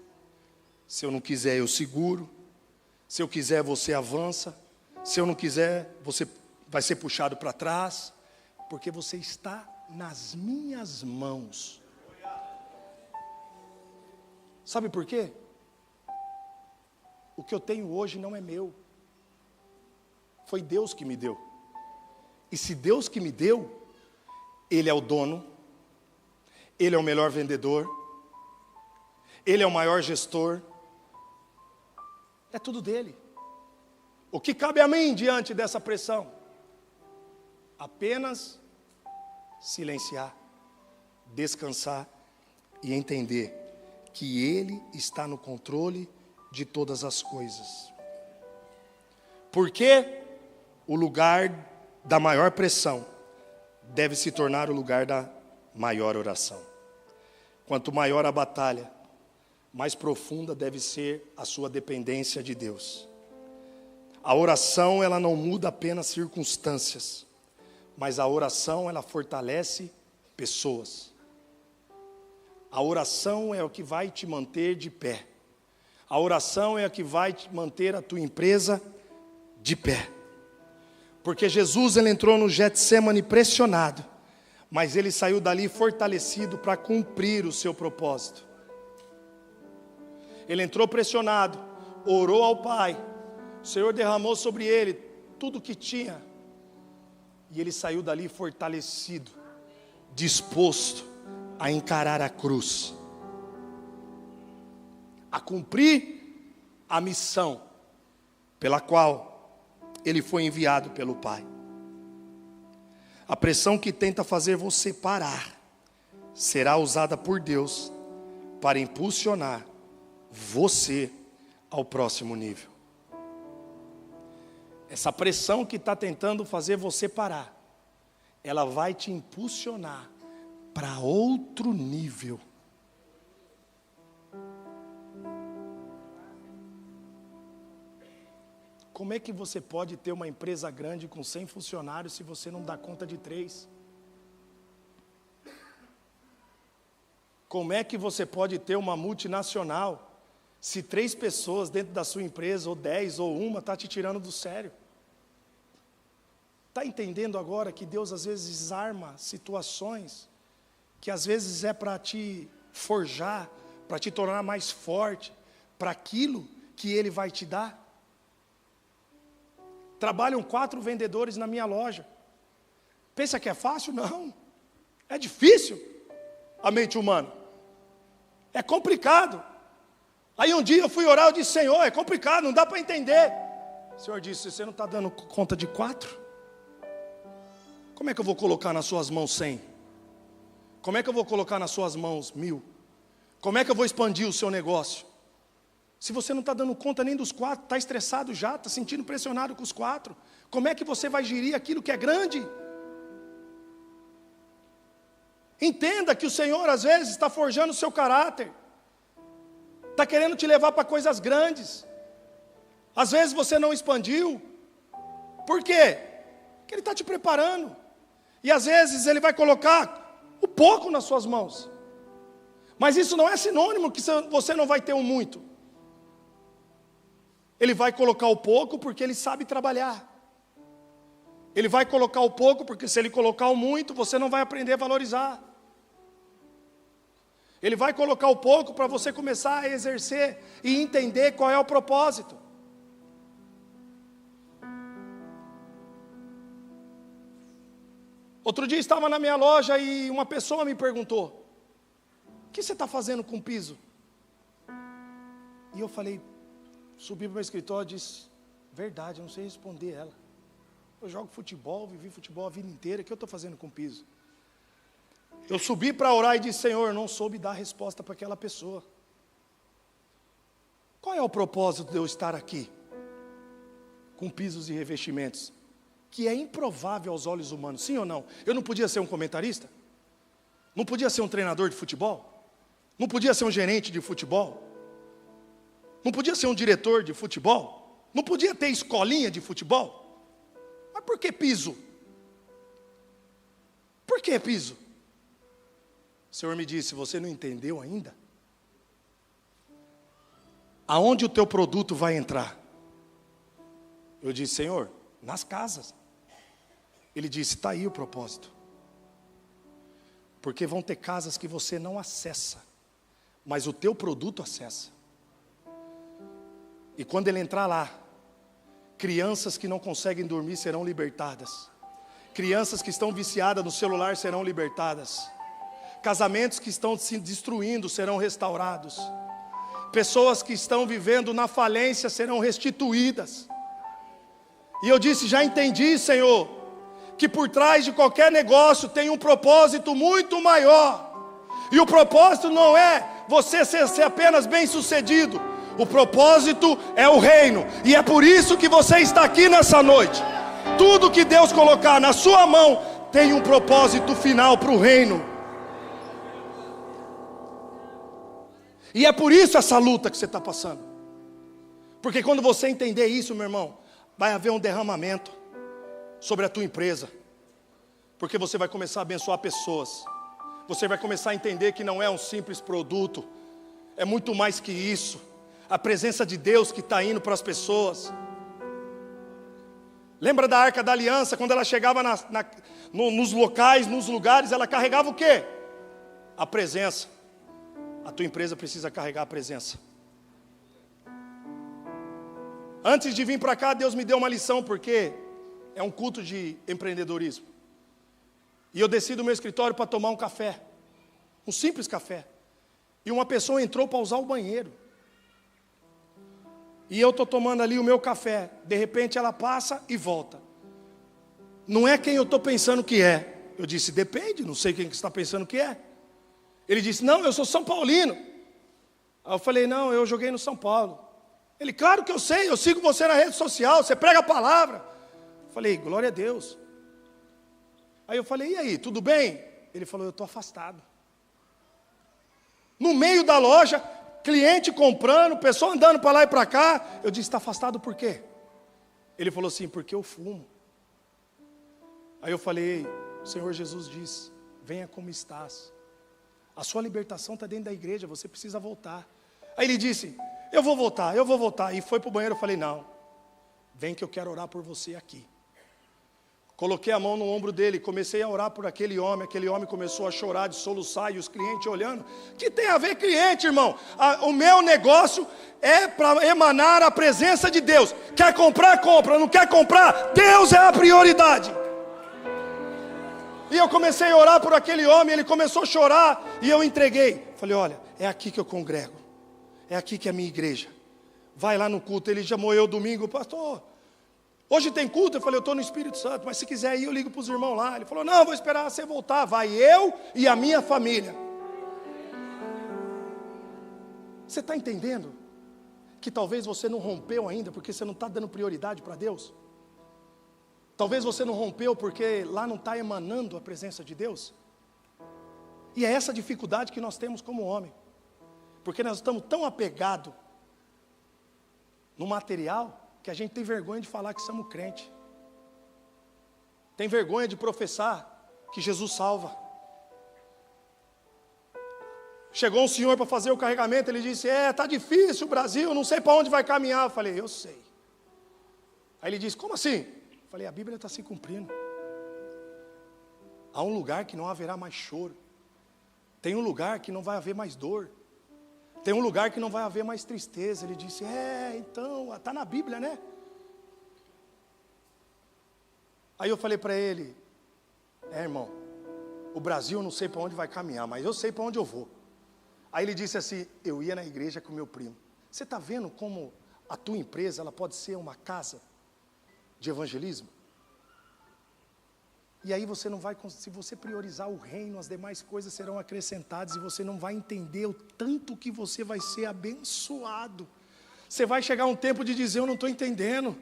se eu não quiser eu seguro, se eu quiser você avança, se eu não quiser você vai ser puxado para trás, porque você está nas minhas mãos. Sabe por quê? O que eu tenho hoje não é meu. Foi Deus que me deu. E se Deus que me deu, Ele é o dono, Ele é o melhor vendedor, Ele é o maior gestor. É tudo dele. O que cabe a mim diante dessa pressão? Apenas silenciar, descansar e entender que Ele está no controle de todas as coisas. Porque o lugar da maior pressão deve se tornar o lugar da maior oração. Quanto maior a batalha, mais profunda deve ser a sua dependência de Deus. A oração, ela não muda apenas circunstâncias, mas a oração, ela fortalece pessoas. A oração é o que vai te manter de pé. A oração é o que vai te manter a tua empresa de pé. Porque Jesus, ele entrou no Getsemane pressionado, mas ele saiu dali fortalecido para cumprir o seu propósito. Ele entrou pressionado, orou ao Pai, o Senhor derramou sobre ele tudo o que tinha, e ele saiu dali fortalecido, disposto a encarar a cruz, a cumprir a missão pela qual ele foi enviado pelo Pai. A pressão que tenta fazer você parar será usada por Deus para impulsionar você ao próximo nível. Essa pressão que está tentando fazer você parar, ela vai te impulsionar para outro nível. Como é que você pode ter uma empresa grande com 100 funcionários se você não dá conta de 3? Como é que você pode ter uma multinacional se 3 pessoas dentro da sua empresa, ou 10, ou uma, está te tirando do sério? Está entendendo agora que Deus às vezes arma situações que às vezes é para te forjar, para te tornar mais forte, para aquilo que Ele vai te dar? Trabalham 4 vendedores na minha loja. Pensa que é fácil? Não. É difícil a mente humana. É complicado. Aí um dia eu fui orar, eu disse: Senhor, é complicado, não dá para entender. O Senhor disse: você não está dando conta de 4? Como é que eu vou colocar nas suas mãos 100? Como é que eu vou colocar nas suas mãos 1000? Como é que eu vou expandir o seu negócio? Se você não está dando conta nem dos 4, está estressado já, está sentindo pressionado com os 4, como é que você vai gerir aquilo que é grande? Entenda que o Senhor às vezes está forjando o seu caráter, está querendo te levar para coisas grandes. Às vezes você não expandiu. Por quê? Porque Ele está te preparando. E às vezes Ele vai colocar o pouco nas suas mãos. Mas isso não é sinônimo que você não vai ter um muito. Ele vai colocar o pouco porque Ele sabe trabalhar. Ele vai colocar o pouco porque se Ele colocar o muito, você não vai aprender a valorizar. Ele vai colocar o pouco para você começar a exercer e entender qual é o propósito. Outro dia estava na minha loja e uma pessoa me perguntou: o que você está fazendo com o piso? E eu falei, subi para o meu escritório e disse: verdade, eu não sei responder ela. Eu jogo futebol, vivi futebol a vida inteira, o que eu estou fazendo com o piso? Eu subi para orar e disse: Senhor, eu não soube dar resposta para aquela pessoa. Qual é o propósito de eu estar aqui? Com pisos e revestimentos, que é improvável aos olhos humanos, sim ou não? Eu não podia ser um comentarista? Não podia ser um treinador de futebol? Não podia ser um gerente de futebol? Não podia ser um diretor de futebol? Não podia ter escolinha de futebol? Mas por que piso? Por que piso? O Senhor me disse: você não entendeu ainda? Aonde o teu produto vai entrar? Eu disse: Senhor, nas casas. Ele disse: está aí o propósito. Porque vão ter casas que você não acessa, mas o teu produto acessa. E quando ele entrar lá, crianças que não conseguem dormir serão libertadas. Crianças que estão viciadas no celular serão libertadas. Casamentos que estão se destruindo serão restaurados. Pessoas que estão vivendo na falência serão restituídas. E eu disse: já entendi, Senhor, que por trás de qualquer negócio tem um propósito muito maior. E o propósito não é você ser apenas bem sucedido. O propósito é o reino. E é por isso que você está aqui nessa noite. Tudo que Deus colocar na sua mão tem um propósito final para o reino. E é por isso essa luta que você está passando. Porque quando você entender isso, meu irmão, vai haver um derramamento sobre a tua empresa. Porque você vai começar a abençoar pessoas. Você vai começar a entender que não é um simples produto. É muito mais que isso. A presença de Deus que está indo para as pessoas. Lembra da Arca da Aliança? Quando ela chegava nos locais, nos lugares, ela carregava o quê? A presença. A tua empresa precisa carregar a presença. Antes de vir para cá, Deus me deu uma lição, porque é um culto de empreendedorismo. E eu desci do meu escritório para tomar um café. Um simples café. E uma pessoa entrou para usar o banheiro. E eu estou tomando ali o meu café. De repente ela passa e volta. Não é quem eu estou pensando que é. Eu disse: depende, não sei quem que você está pensando que é. Ele disse: não, eu sou São Paulino. Aí eu falei: não, eu joguei no São Paulo. Ele: claro que eu sei, eu sigo você na rede social, você prega a palavra. Eu falei: glória a Deus. Aí eu falei: e aí, tudo bem? Ele falou: eu estou afastado. No meio da loja, cliente comprando, pessoa andando para lá e para cá. Eu disse: está afastado por quê? Ele falou assim: porque eu fumo. Aí eu falei: o Senhor Jesus disse: venha como estás. A sua libertação está dentro da igreja, você precisa voltar. Aí ele disse, eu vou voltar. E foi para o banheiro, eu falei, não, vem que eu quero orar por você aqui. Coloquei a mão no ombro dele, comecei a orar por aquele homem começou a chorar, de soluçar, e os clientes olhando. Que tem a ver cliente, irmão? O meu negócio é para emanar a presença de Deus. Quer comprar, compra, não quer comprar, Deus é a prioridade. E eu comecei a orar por aquele homem, ele começou a chorar, e eu entreguei. Falei, olha, é aqui que eu congrego, é aqui que é a minha igreja. Vai lá no culto. Ele chamou eu domingo, pastor, hoje tem culto? Eu falei, eu estou no Espírito Santo, mas se quiser ir, eu ligo para os irmãos lá. Ele falou, não, vou esperar você voltar. Vai eu e a minha família. Você está entendendo? Que talvez você não rompeu ainda, porque você não está dando prioridade para Deus. Talvez você não rompeu, porque lá não está emanando a presença de Deus. E é essa dificuldade que nós temos como homem. Porque nós estamos tão apegados no material, que a gente tem vergonha de falar que somos crente. Tem vergonha de professar que Jesus salva. Chegou um senhor para fazer o carregamento, ele disse, está difícil o Brasil, não sei para onde vai caminhar. Eu falei, eu sei. Aí ele disse, como assim? Eu falei, a Bíblia está se cumprindo. Há um lugar que não haverá mais choro. Tem um lugar que não vai haver mais dor. Tem um lugar que não vai haver mais tristeza. Ele disse, então, está na Bíblia, né? Aí eu falei para ele, irmão, o Brasil eu não sei para onde vai caminhar, mas eu sei para onde eu vou. Aí ele disse assim, eu ia na igreja com meu primo. Você está vendo como a tua empresa ela pode ser uma casa de evangelismo? E aí você não vai, se você priorizar o reino, as demais coisas serão acrescentadas, e você não vai entender o tanto que você vai ser abençoado. Você vai chegar um tempo de dizer, eu não estou entendendo,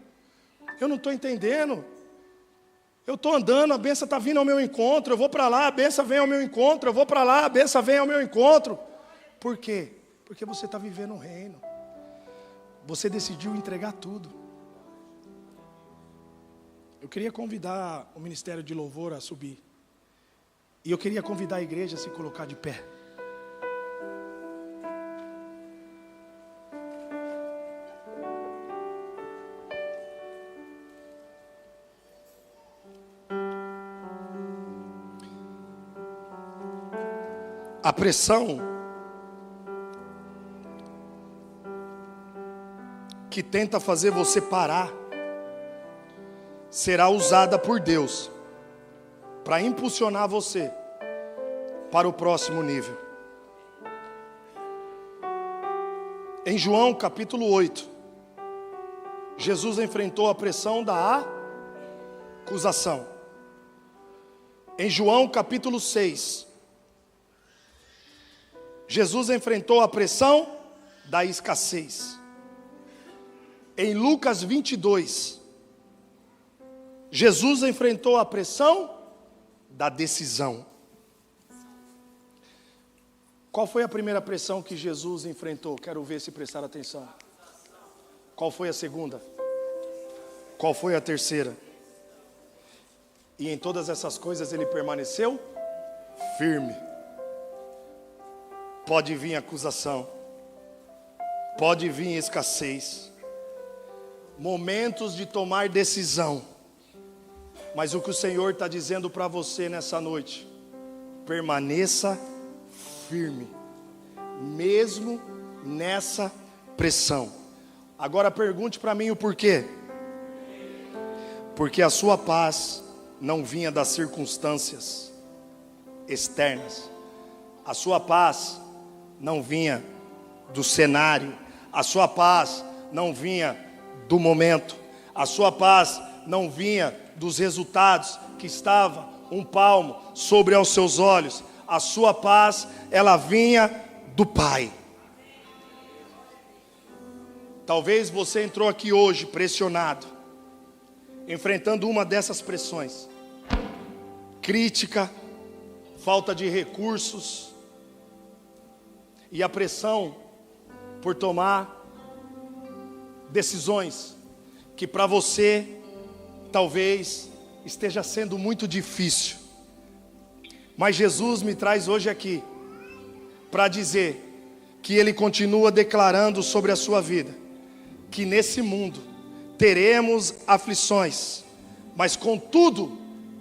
eu estou andando, a bênção está vindo ao meu encontro, eu vou para lá, a bênção vem ao meu encontro, eu vou para lá, a bênção vem ao meu encontro. Por quê? Porque você está vivendo o reino, você decidiu entregar tudo. Eu queria convidar o Ministério de Louvor a subir. E eu queria convidar a igreja a se colocar de pé. A pressão que tenta fazer você parar será usada por Deus para impulsionar você para o próximo nível. Em João capítulo 8, Jesus enfrentou a pressão da acusação. Em João capítulo 6, Jesus enfrentou a pressão da escassez. Em Lucas 22, Jesus enfrentou a pressão da decisão. Qual foi a primeira pressão que Jesus enfrentou? Quero ver se prestar atenção. Qual foi a segunda? Qual foi a terceira? E em todas essas coisas ele permaneceu firme. Pode vir acusação, pode vir escassez, momentos de tomar decisão. Mas o que o Senhor está dizendo para você nessa noite, permaneça firme, mesmo nessa pressão. Agora pergunte para mim o porquê. Porque a sua paz não vinha das circunstâncias externas. A sua paz não vinha do cenário. A sua paz não vinha do momento. A sua paz não vinha dos resultados que estava um palmo sobre aos seus olhos. A sua paz, ela vinha do Pai. Talvez você entrou aqui hoje pressionado, enfrentando uma dessas pressões: crítica, falta de recursos, e a pressão por tomar decisões que para você talvez esteja sendo muito difícil. Mas Jesus me traz hoje aqui para dizer que Ele continua declarando sobre a sua vida, que nesse mundo teremos aflições, mas contudo,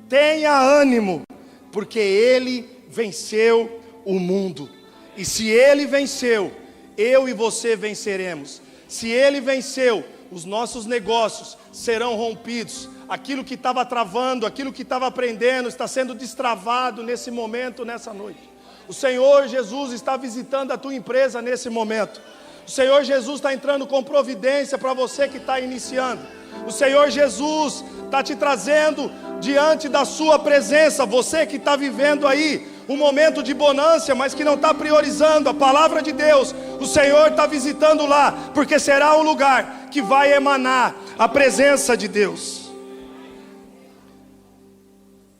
tenha ânimo, porque Ele venceu o mundo. E se Ele venceu, eu e você venceremos. Se Ele venceu, os nossos negócios serão rompidos. Aquilo que estava travando, aquilo que estava prendendo, está sendo destravado nesse momento, nessa noite. O Senhor Jesus está visitando a tua empresa nesse momento. O Senhor Jesus está entrando com providência para você que está iniciando. O Senhor Jesus está te trazendo diante da sua presença. Você que está vivendo aí um momento de bonância, mas que não está priorizando a palavra de Deus, o Senhor está visitando lá, porque será um lugar que vai emanar a presença de Deus.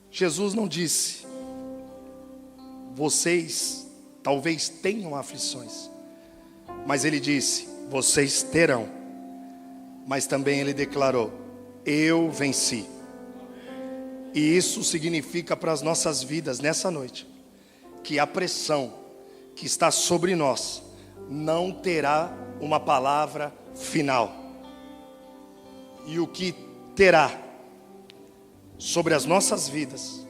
Jesus não disse: vocês talvez tenham aflições, mas Ele disse: vocês terão. Mas também Ele declarou: eu venci. E isso significa para as nossas vidas nessa noite, que a pressão que está sobre nós não terá uma palavra final. E o que terá sobre as nossas vidas,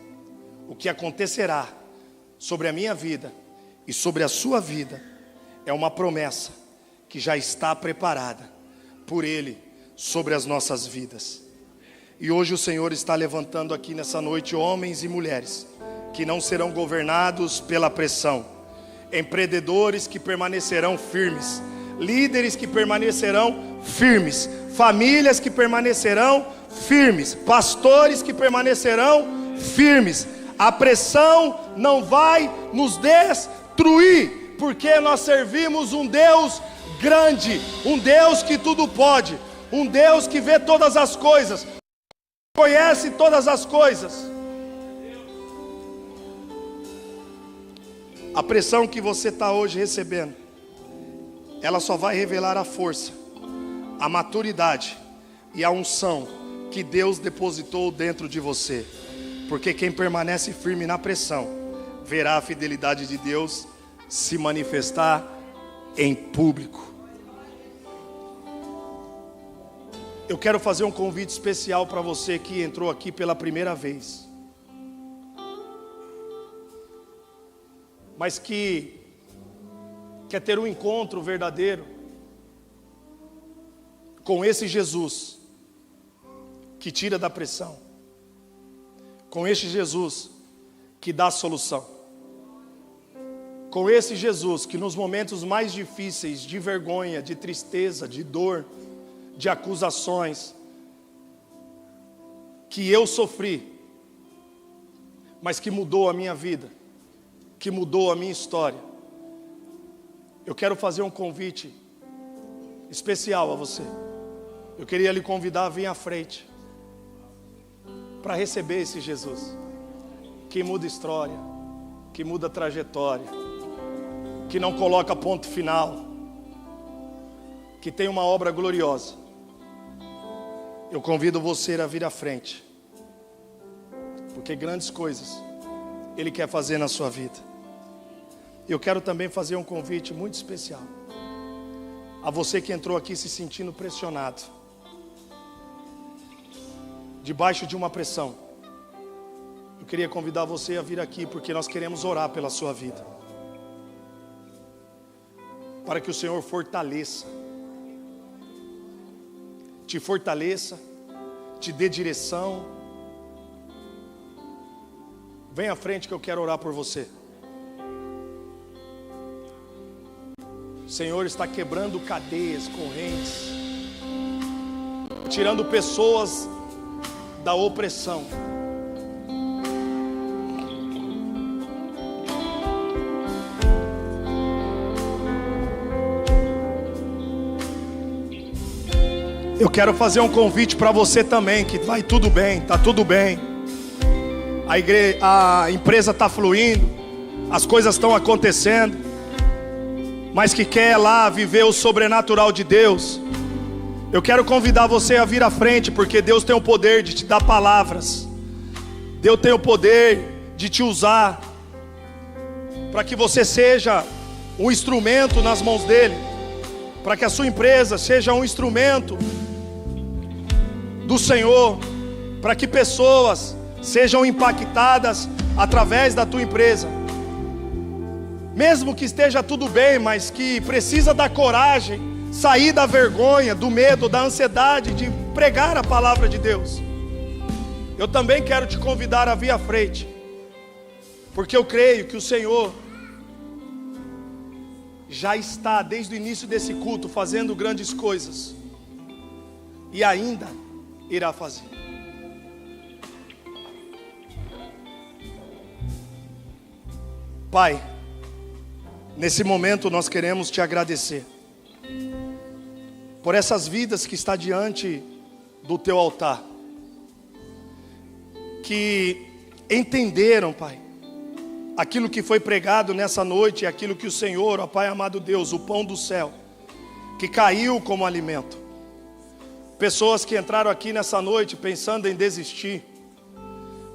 o que acontecerá sobre a minha vida e sobre a sua vida, é uma promessa que já está preparada por Ele sobre as nossas vidas. E hoje o Senhor está levantando aqui nessa noite homens e mulheres que não serão governados pela pressão, empreendedores que permanecerão firmes, líderes que permanecerão firmes, famílias que permanecerão firmes, pastores que permanecerão firmes. A pressão não vai nos destruir, porque nós servimos um Deus grande, um Deus que tudo pode, um Deus que vê todas as coisas, conhece todas as coisas. A pressão que você está hoje recebendo, ela só vai revelar a força, a maturidade e a unção que Deus depositou dentro de você. Porque quem permanece firme na pressão, verá a fidelidade de Deus se manifestar em público. Eu quero fazer um convite especial para você que entrou aqui pela primeira vez, mas que quer ter um encontro verdadeiro com esse Jesus que tira da pressão, com esse Jesus que dá a solução, com esse Jesus que nos momentos mais difíceis, de vergonha, de tristeza, de dor, de acusações, que eu sofri, mas que mudou a minha vida, que mudou a minha história. Eu quero fazer um convite especial a você. Eu queria lhe convidar a vir à frente para receber esse Jesus que muda história, que muda trajetória, que não coloca ponto final, que tem uma obra gloriosa. Eu convido você a vir à frente, porque grandes coisas Ele quer fazer na sua vida. Eu quero também fazer um convite muito especial a você que entrou aqui se sentindo pressionado, debaixo de uma pressão. Eu queria convidar você a vir aqui, porque nós queremos orar pela sua vida, para que o Senhor fortaleça, te fortaleça, te dê direção. Vem à frente que eu quero orar por você. O Senhor está quebrando cadeias, correntes, tirando pessoas da opressão. Eu quero fazer um convite para você também, que vai tudo bem, está tudo bem. A empresa está fluindo, as coisas estão acontecendo, mas que quer lá viver o sobrenatural de Deus. Eu quero convidar você a vir à frente, porque Deus tem o poder de te dar palavras. Deus tem o poder de te usar para que você seja um instrumento nas mãos dele, para que a sua empresa seja um instrumento do Senhor, para que pessoas sejam impactadas através da tua empresa. Mesmo que esteja tudo bem, mas que precisa da coragem, sair da vergonha, do medo, da ansiedade de pregar a palavra de Deus. Eu também quero te convidar a vir à frente, porque eu creio que o Senhor já está desde o início desse culto fazendo grandes coisas, e ainda irá fazer. Pai, nesse momento nós queremos te agradecer por essas vidas que está diante do teu altar, que entenderam, Pai, aquilo que foi pregado nessa noite, aquilo que o Senhor, ó Pai amado Deus, o pão do céu, que caiu como alimento. Pessoas que entraram aqui nessa noite pensando em desistir,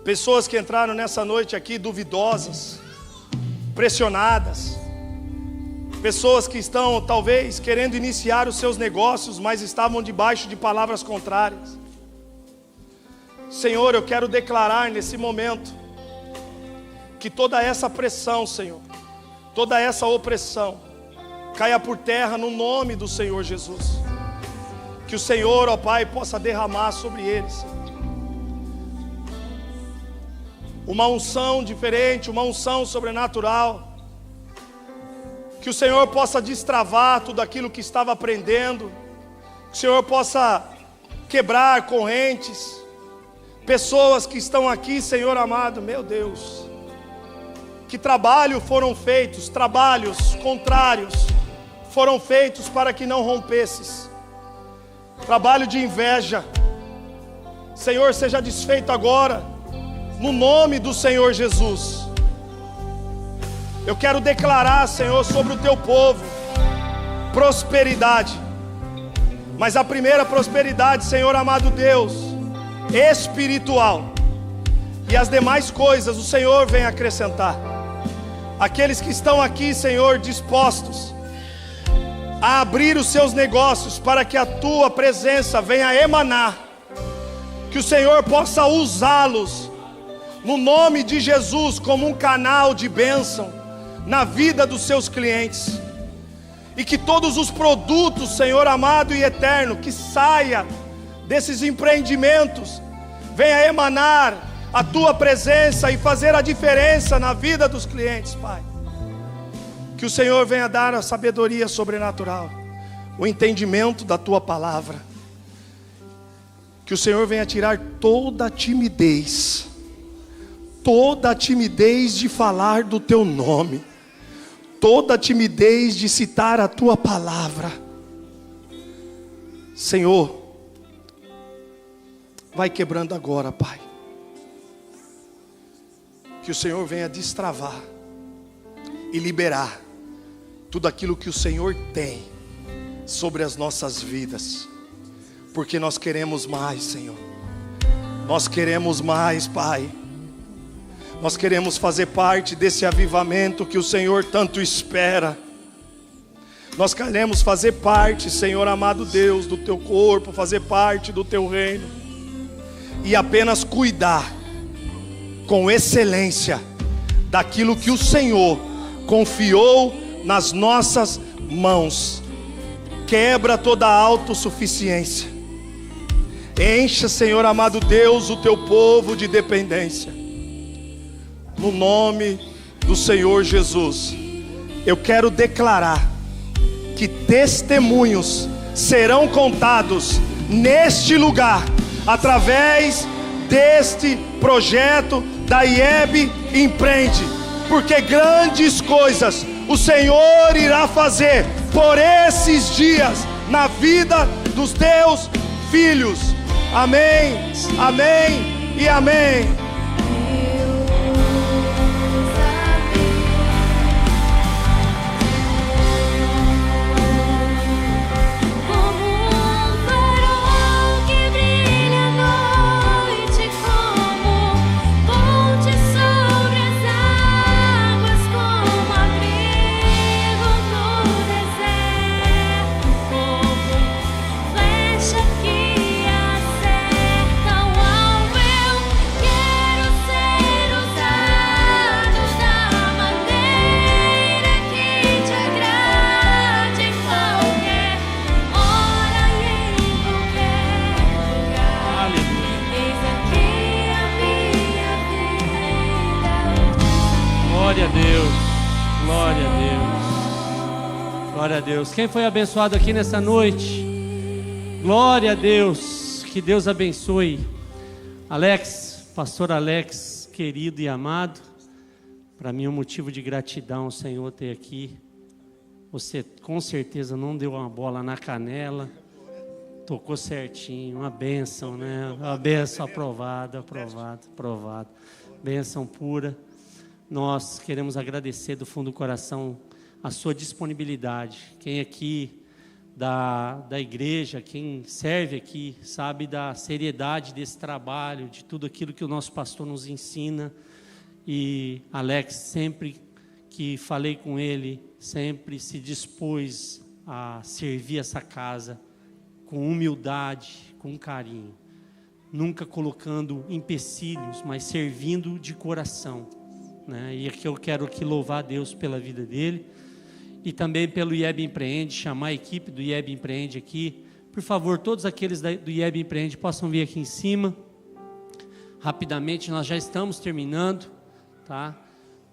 pessoas que entraram nessa noite aqui duvidosas, pressionadas, pessoas que estão talvez querendo iniciar os seus negócios, mas estavam debaixo de palavras contrárias. Senhor, eu quero declarar nesse momento que toda essa pressão, Senhor, toda essa opressão caia por terra no nome do Senhor Jesus. Que o Senhor, ó Pai, possa derramar sobre eles uma unção diferente, uma unção sobrenatural. Que o Senhor possa destravar tudo aquilo que estava aprendendo. Que o Senhor possa quebrar correntes. Pessoas que estão aqui, Senhor amado, meu Deus, que trabalho foram feitos, trabalhos contrários foram feitos para que não rompesses. Trabalho de inveja, Senhor, seja desfeito agora, no nome do Senhor Jesus. Eu quero declarar, Senhor, sobre o teu povo prosperidade, mas a primeira prosperidade, Senhor amado Deus, espiritual, e as demais coisas o Senhor vem acrescentar. Aqueles que estão aqui, Senhor, dispostos a abrir os seus negócios para que a tua presença venha emanar, que o Senhor possa usá-los no nome de Jesus como um canal de bênção na vida dos seus clientes, e que todos os produtos, Senhor amado e eterno, que saia desses empreendimentos, venha emanar a tua presença e fazer a diferença na vida dos clientes, Pai. Que o Senhor venha dar a sabedoria sobrenatural, o entendimento da tua palavra. Que o Senhor venha tirar toda a timidez de falar do teu nome, toda a timidez de citar a tua palavra. Senhor, vai quebrando agora, Pai. Que o Senhor venha destravar e liberar tudo aquilo que o Senhor tem sobre as nossas vidas, porque nós queremos mais, Senhor. Nós queremos mais, Pai. Nós queremos fazer parte desse avivamento que o Senhor tanto espera. Nós queremos fazer parte, Senhor amado Deus, do teu corpo, fazer parte do teu reino, e apenas cuidar com excelência daquilo que o Senhor confiou nas nossas mãos. Quebra toda a autossuficiência. Encha, Senhor amado Deus, o teu povo de dependência. No nome do Senhor Jesus, eu quero declarar que testemunhos serão contados neste lugar, através deste projeto da IEB Empreende, porque grandes coisas o Senhor irá fazer por esses dias na vida dos teus filhos. Amém, amém e amém. Ponte sobre as águas como abrigo. Glória a Deus. Glória a Deus. Quem foi abençoado aqui nessa noite? Glória a Deus. Que Deus abençoe. Alex, pastor Alex, querido e amado, para mim é um motivo de gratidão o Senhor ter aqui. Você com certeza não deu uma bola na canela, tocou certinho, uma bênção, né? Uma bênção aprovada. Bênção pura. Nós queremos agradecer do fundo do coração a sua disponibilidade. Quem aqui da igreja, quem serve aqui, sabe da seriedade desse trabalho, de tudo aquilo que o nosso pastor nos ensina. E Alex, sempre que falei com ele, sempre se dispôs a servir essa casa com humildade, com carinho, nunca colocando empecilhos, mas servindo de coração, né? E aqui eu quero aqui louvar a Deus pela vida dele e também pelo IEB Empreende, chamar a equipe do IEB Empreende aqui. Por favor, todos aqueles do IEB Empreende possam vir aqui em cima. Rapidamente, nós já estamos terminando, tá?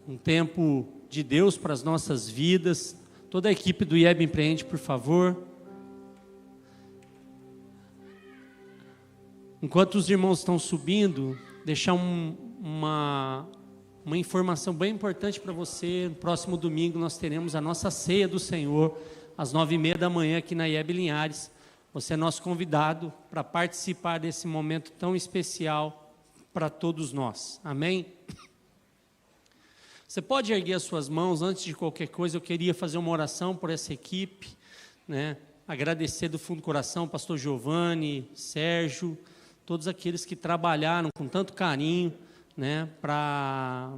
Um tempo de Deus para as nossas vidas. Toda a equipe do IEB Empreende, por favor. Enquanto os irmãos estão subindo, deixar uma informação bem importante para você. No próximo domingo nós teremos a nossa ceia do Senhor, às 9h30 da manhã aqui na IEB Linhares. Você é nosso convidado para participar desse momento tão especial para todos nós. Amém? Você pode erguer as suas mãos. Antes de qualquer coisa, eu queria fazer uma oração por essa equipe, né? Agradecer do fundo do coração, pastor Giovanni, Sérgio, todos aqueles que trabalharam com tanto carinho, né, para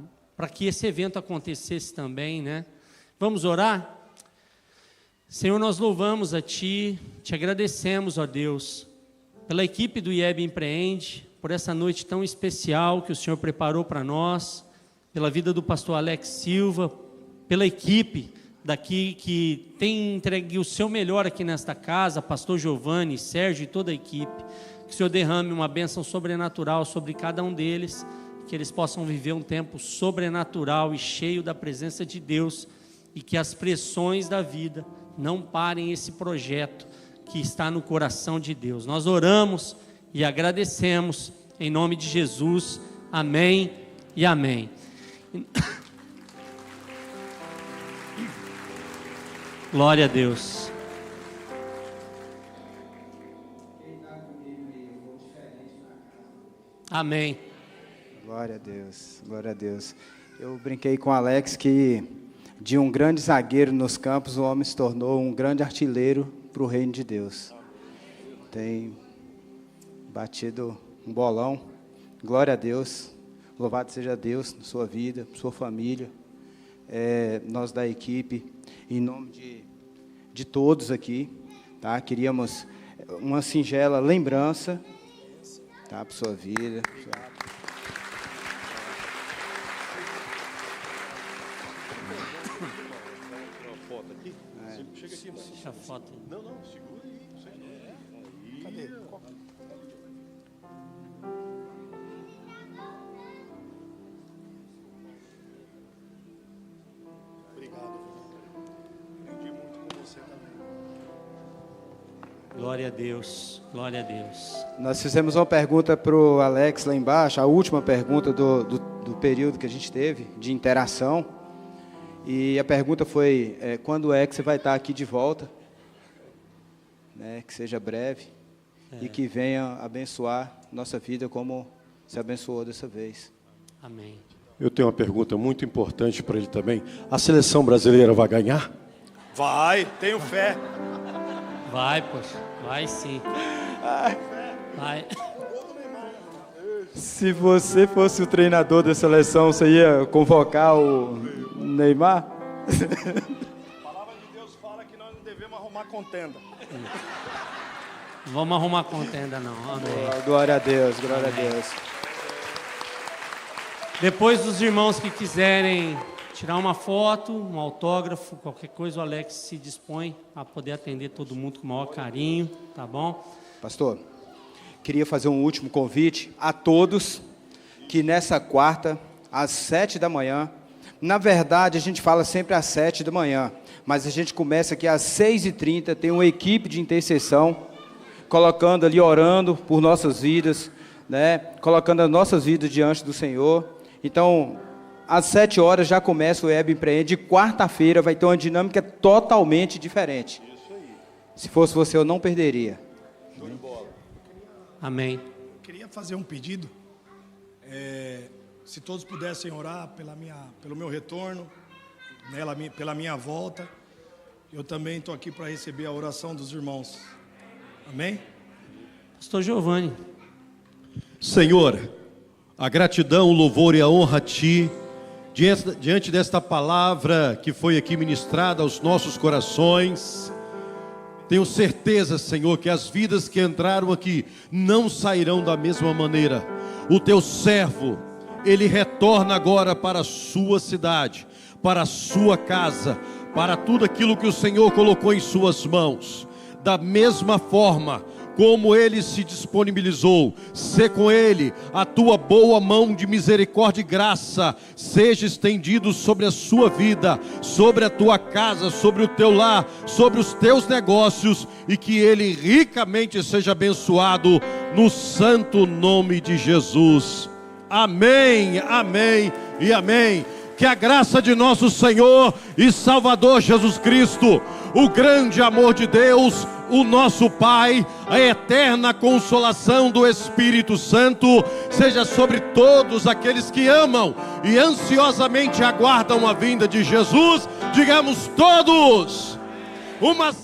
que esse evento acontecesse também, né? Vamos orar? Senhor, nós louvamos a Ti, te agradecemos, ó Deus, pela equipe do IEB Empreende, por essa noite tão especial que o Senhor preparou para nós, pela vida do pastor Alex Silva, pela equipe daqui que tem entregue o seu melhor aqui nesta casa, pastor Giovanni, Sérgio e toda a equipe. Que o Senhor derrame uma bênção sobrenatural sobre cada um deles, que eles possam viver um tempo sobrenatural e cheio da presença de Deus, e que as pressões da vida não parem esse projeto que está no coração de Deus. Nós oramos e agradecemos em nome de Jesus. Amém e amém. Glória a Deus. Amém. Glória a Deus, glória a Deus. Eu brinquei com o Alex que de um grande zagueiro nos campos, o homem se tornou um grande artilheiro para o reino de Deus. Tem batido um bolão. Glória a Deus. Louvado seja Deus na sua vida, sua família. Nós da equipe, em nome de todos aqui, tá? Queríamos uma singela lembrança, tá, para sua vida. Chega aqui, mano. Deixa a foto. Não, segura aí. Cadê? Obrigado. Aprendi muito com você também. Glória a Deus, glória a Deus. Nós fizemos uma pergunta para o Alex lá embaixo, a última pergunta do período que a gente teve, de interação. E a pergunta foi, quando é que você vai estar aqui de volta? Né, que seja breve e que venha abençoar nossa vida como se abençoou dessa vez. Amém. Eu tenho uma pergunta muito importante para ele também. A seleção brasileira vai ganhar? Vai, tenho fé. Vai, poxa, vai sim. Vai. Se você fosse o treinador da seleção, você ia convocar o Neymar? A palavra de Deus fala que nós não devemos arrumar contenda. Não vamos arrumar contenda, não. Amém. Glória a Deus, glória a Deus. Depois dos irmãos que quiserem tirar uma foto, um autógrafo, qualquer coisa, o Alex se dispõe a poder atender todo mundo com o maior carinho, tá bom? Pastor, queria fazer um último convite a todos que nessa quarta, às 7 da manhã, Na verdade, a gente fala sempre às 7 da manhã, mas a gente começa aqui às 6h30, tem uma equipe de intercessão, colocando ali, orando por nossas vidas, né? Colocando as nossas vidas diante do Senhor. Então, às 7 horas já começa o Web Empreende, e quarta-feira vai ter uma dinâmica totalmente diferente. Se fosse você, eu não perderia. Amém. Eu queria fazer um pedido. Se todos pudessem orar pelo meu retorno, pela minha volta. Eu também estou aqui para receber a oração dos irmãos. Amém? Pastor Giovanni. Senhor, a gratidão, o louvor e a honra a Ti, diante desta palavra que foi aqui ministrada aos nossos corações. Tenho certeza, Senhor, que as vidas que entraram aqui não sairão da mesma maneira. O Teu servo, ele retorna agora para a sua cidade, para a sua casa, para tudo aquilo que o Senhor colocou em suas mãos. Da mesma forma como ele se disponibilizou, sê com ele a tua boa mão de misericórdia e graça, seja estendido sobre a sua vida, sobre a tua casa, sobre o teu lar, sobre os teus negócios, e que ele ricamente seja abençoado no santo nome de Jesus. Amém, amém e amém. Que a graça de nosso Senhor e Salvador Jesus Cristo, o grande amor de Deus, o nosso Pai, a eterna consolação do Espírito Santo, seja sobre todos aqueles que amam e ansiosamente aguardam a vinda de Jesus. Digamos todos, uma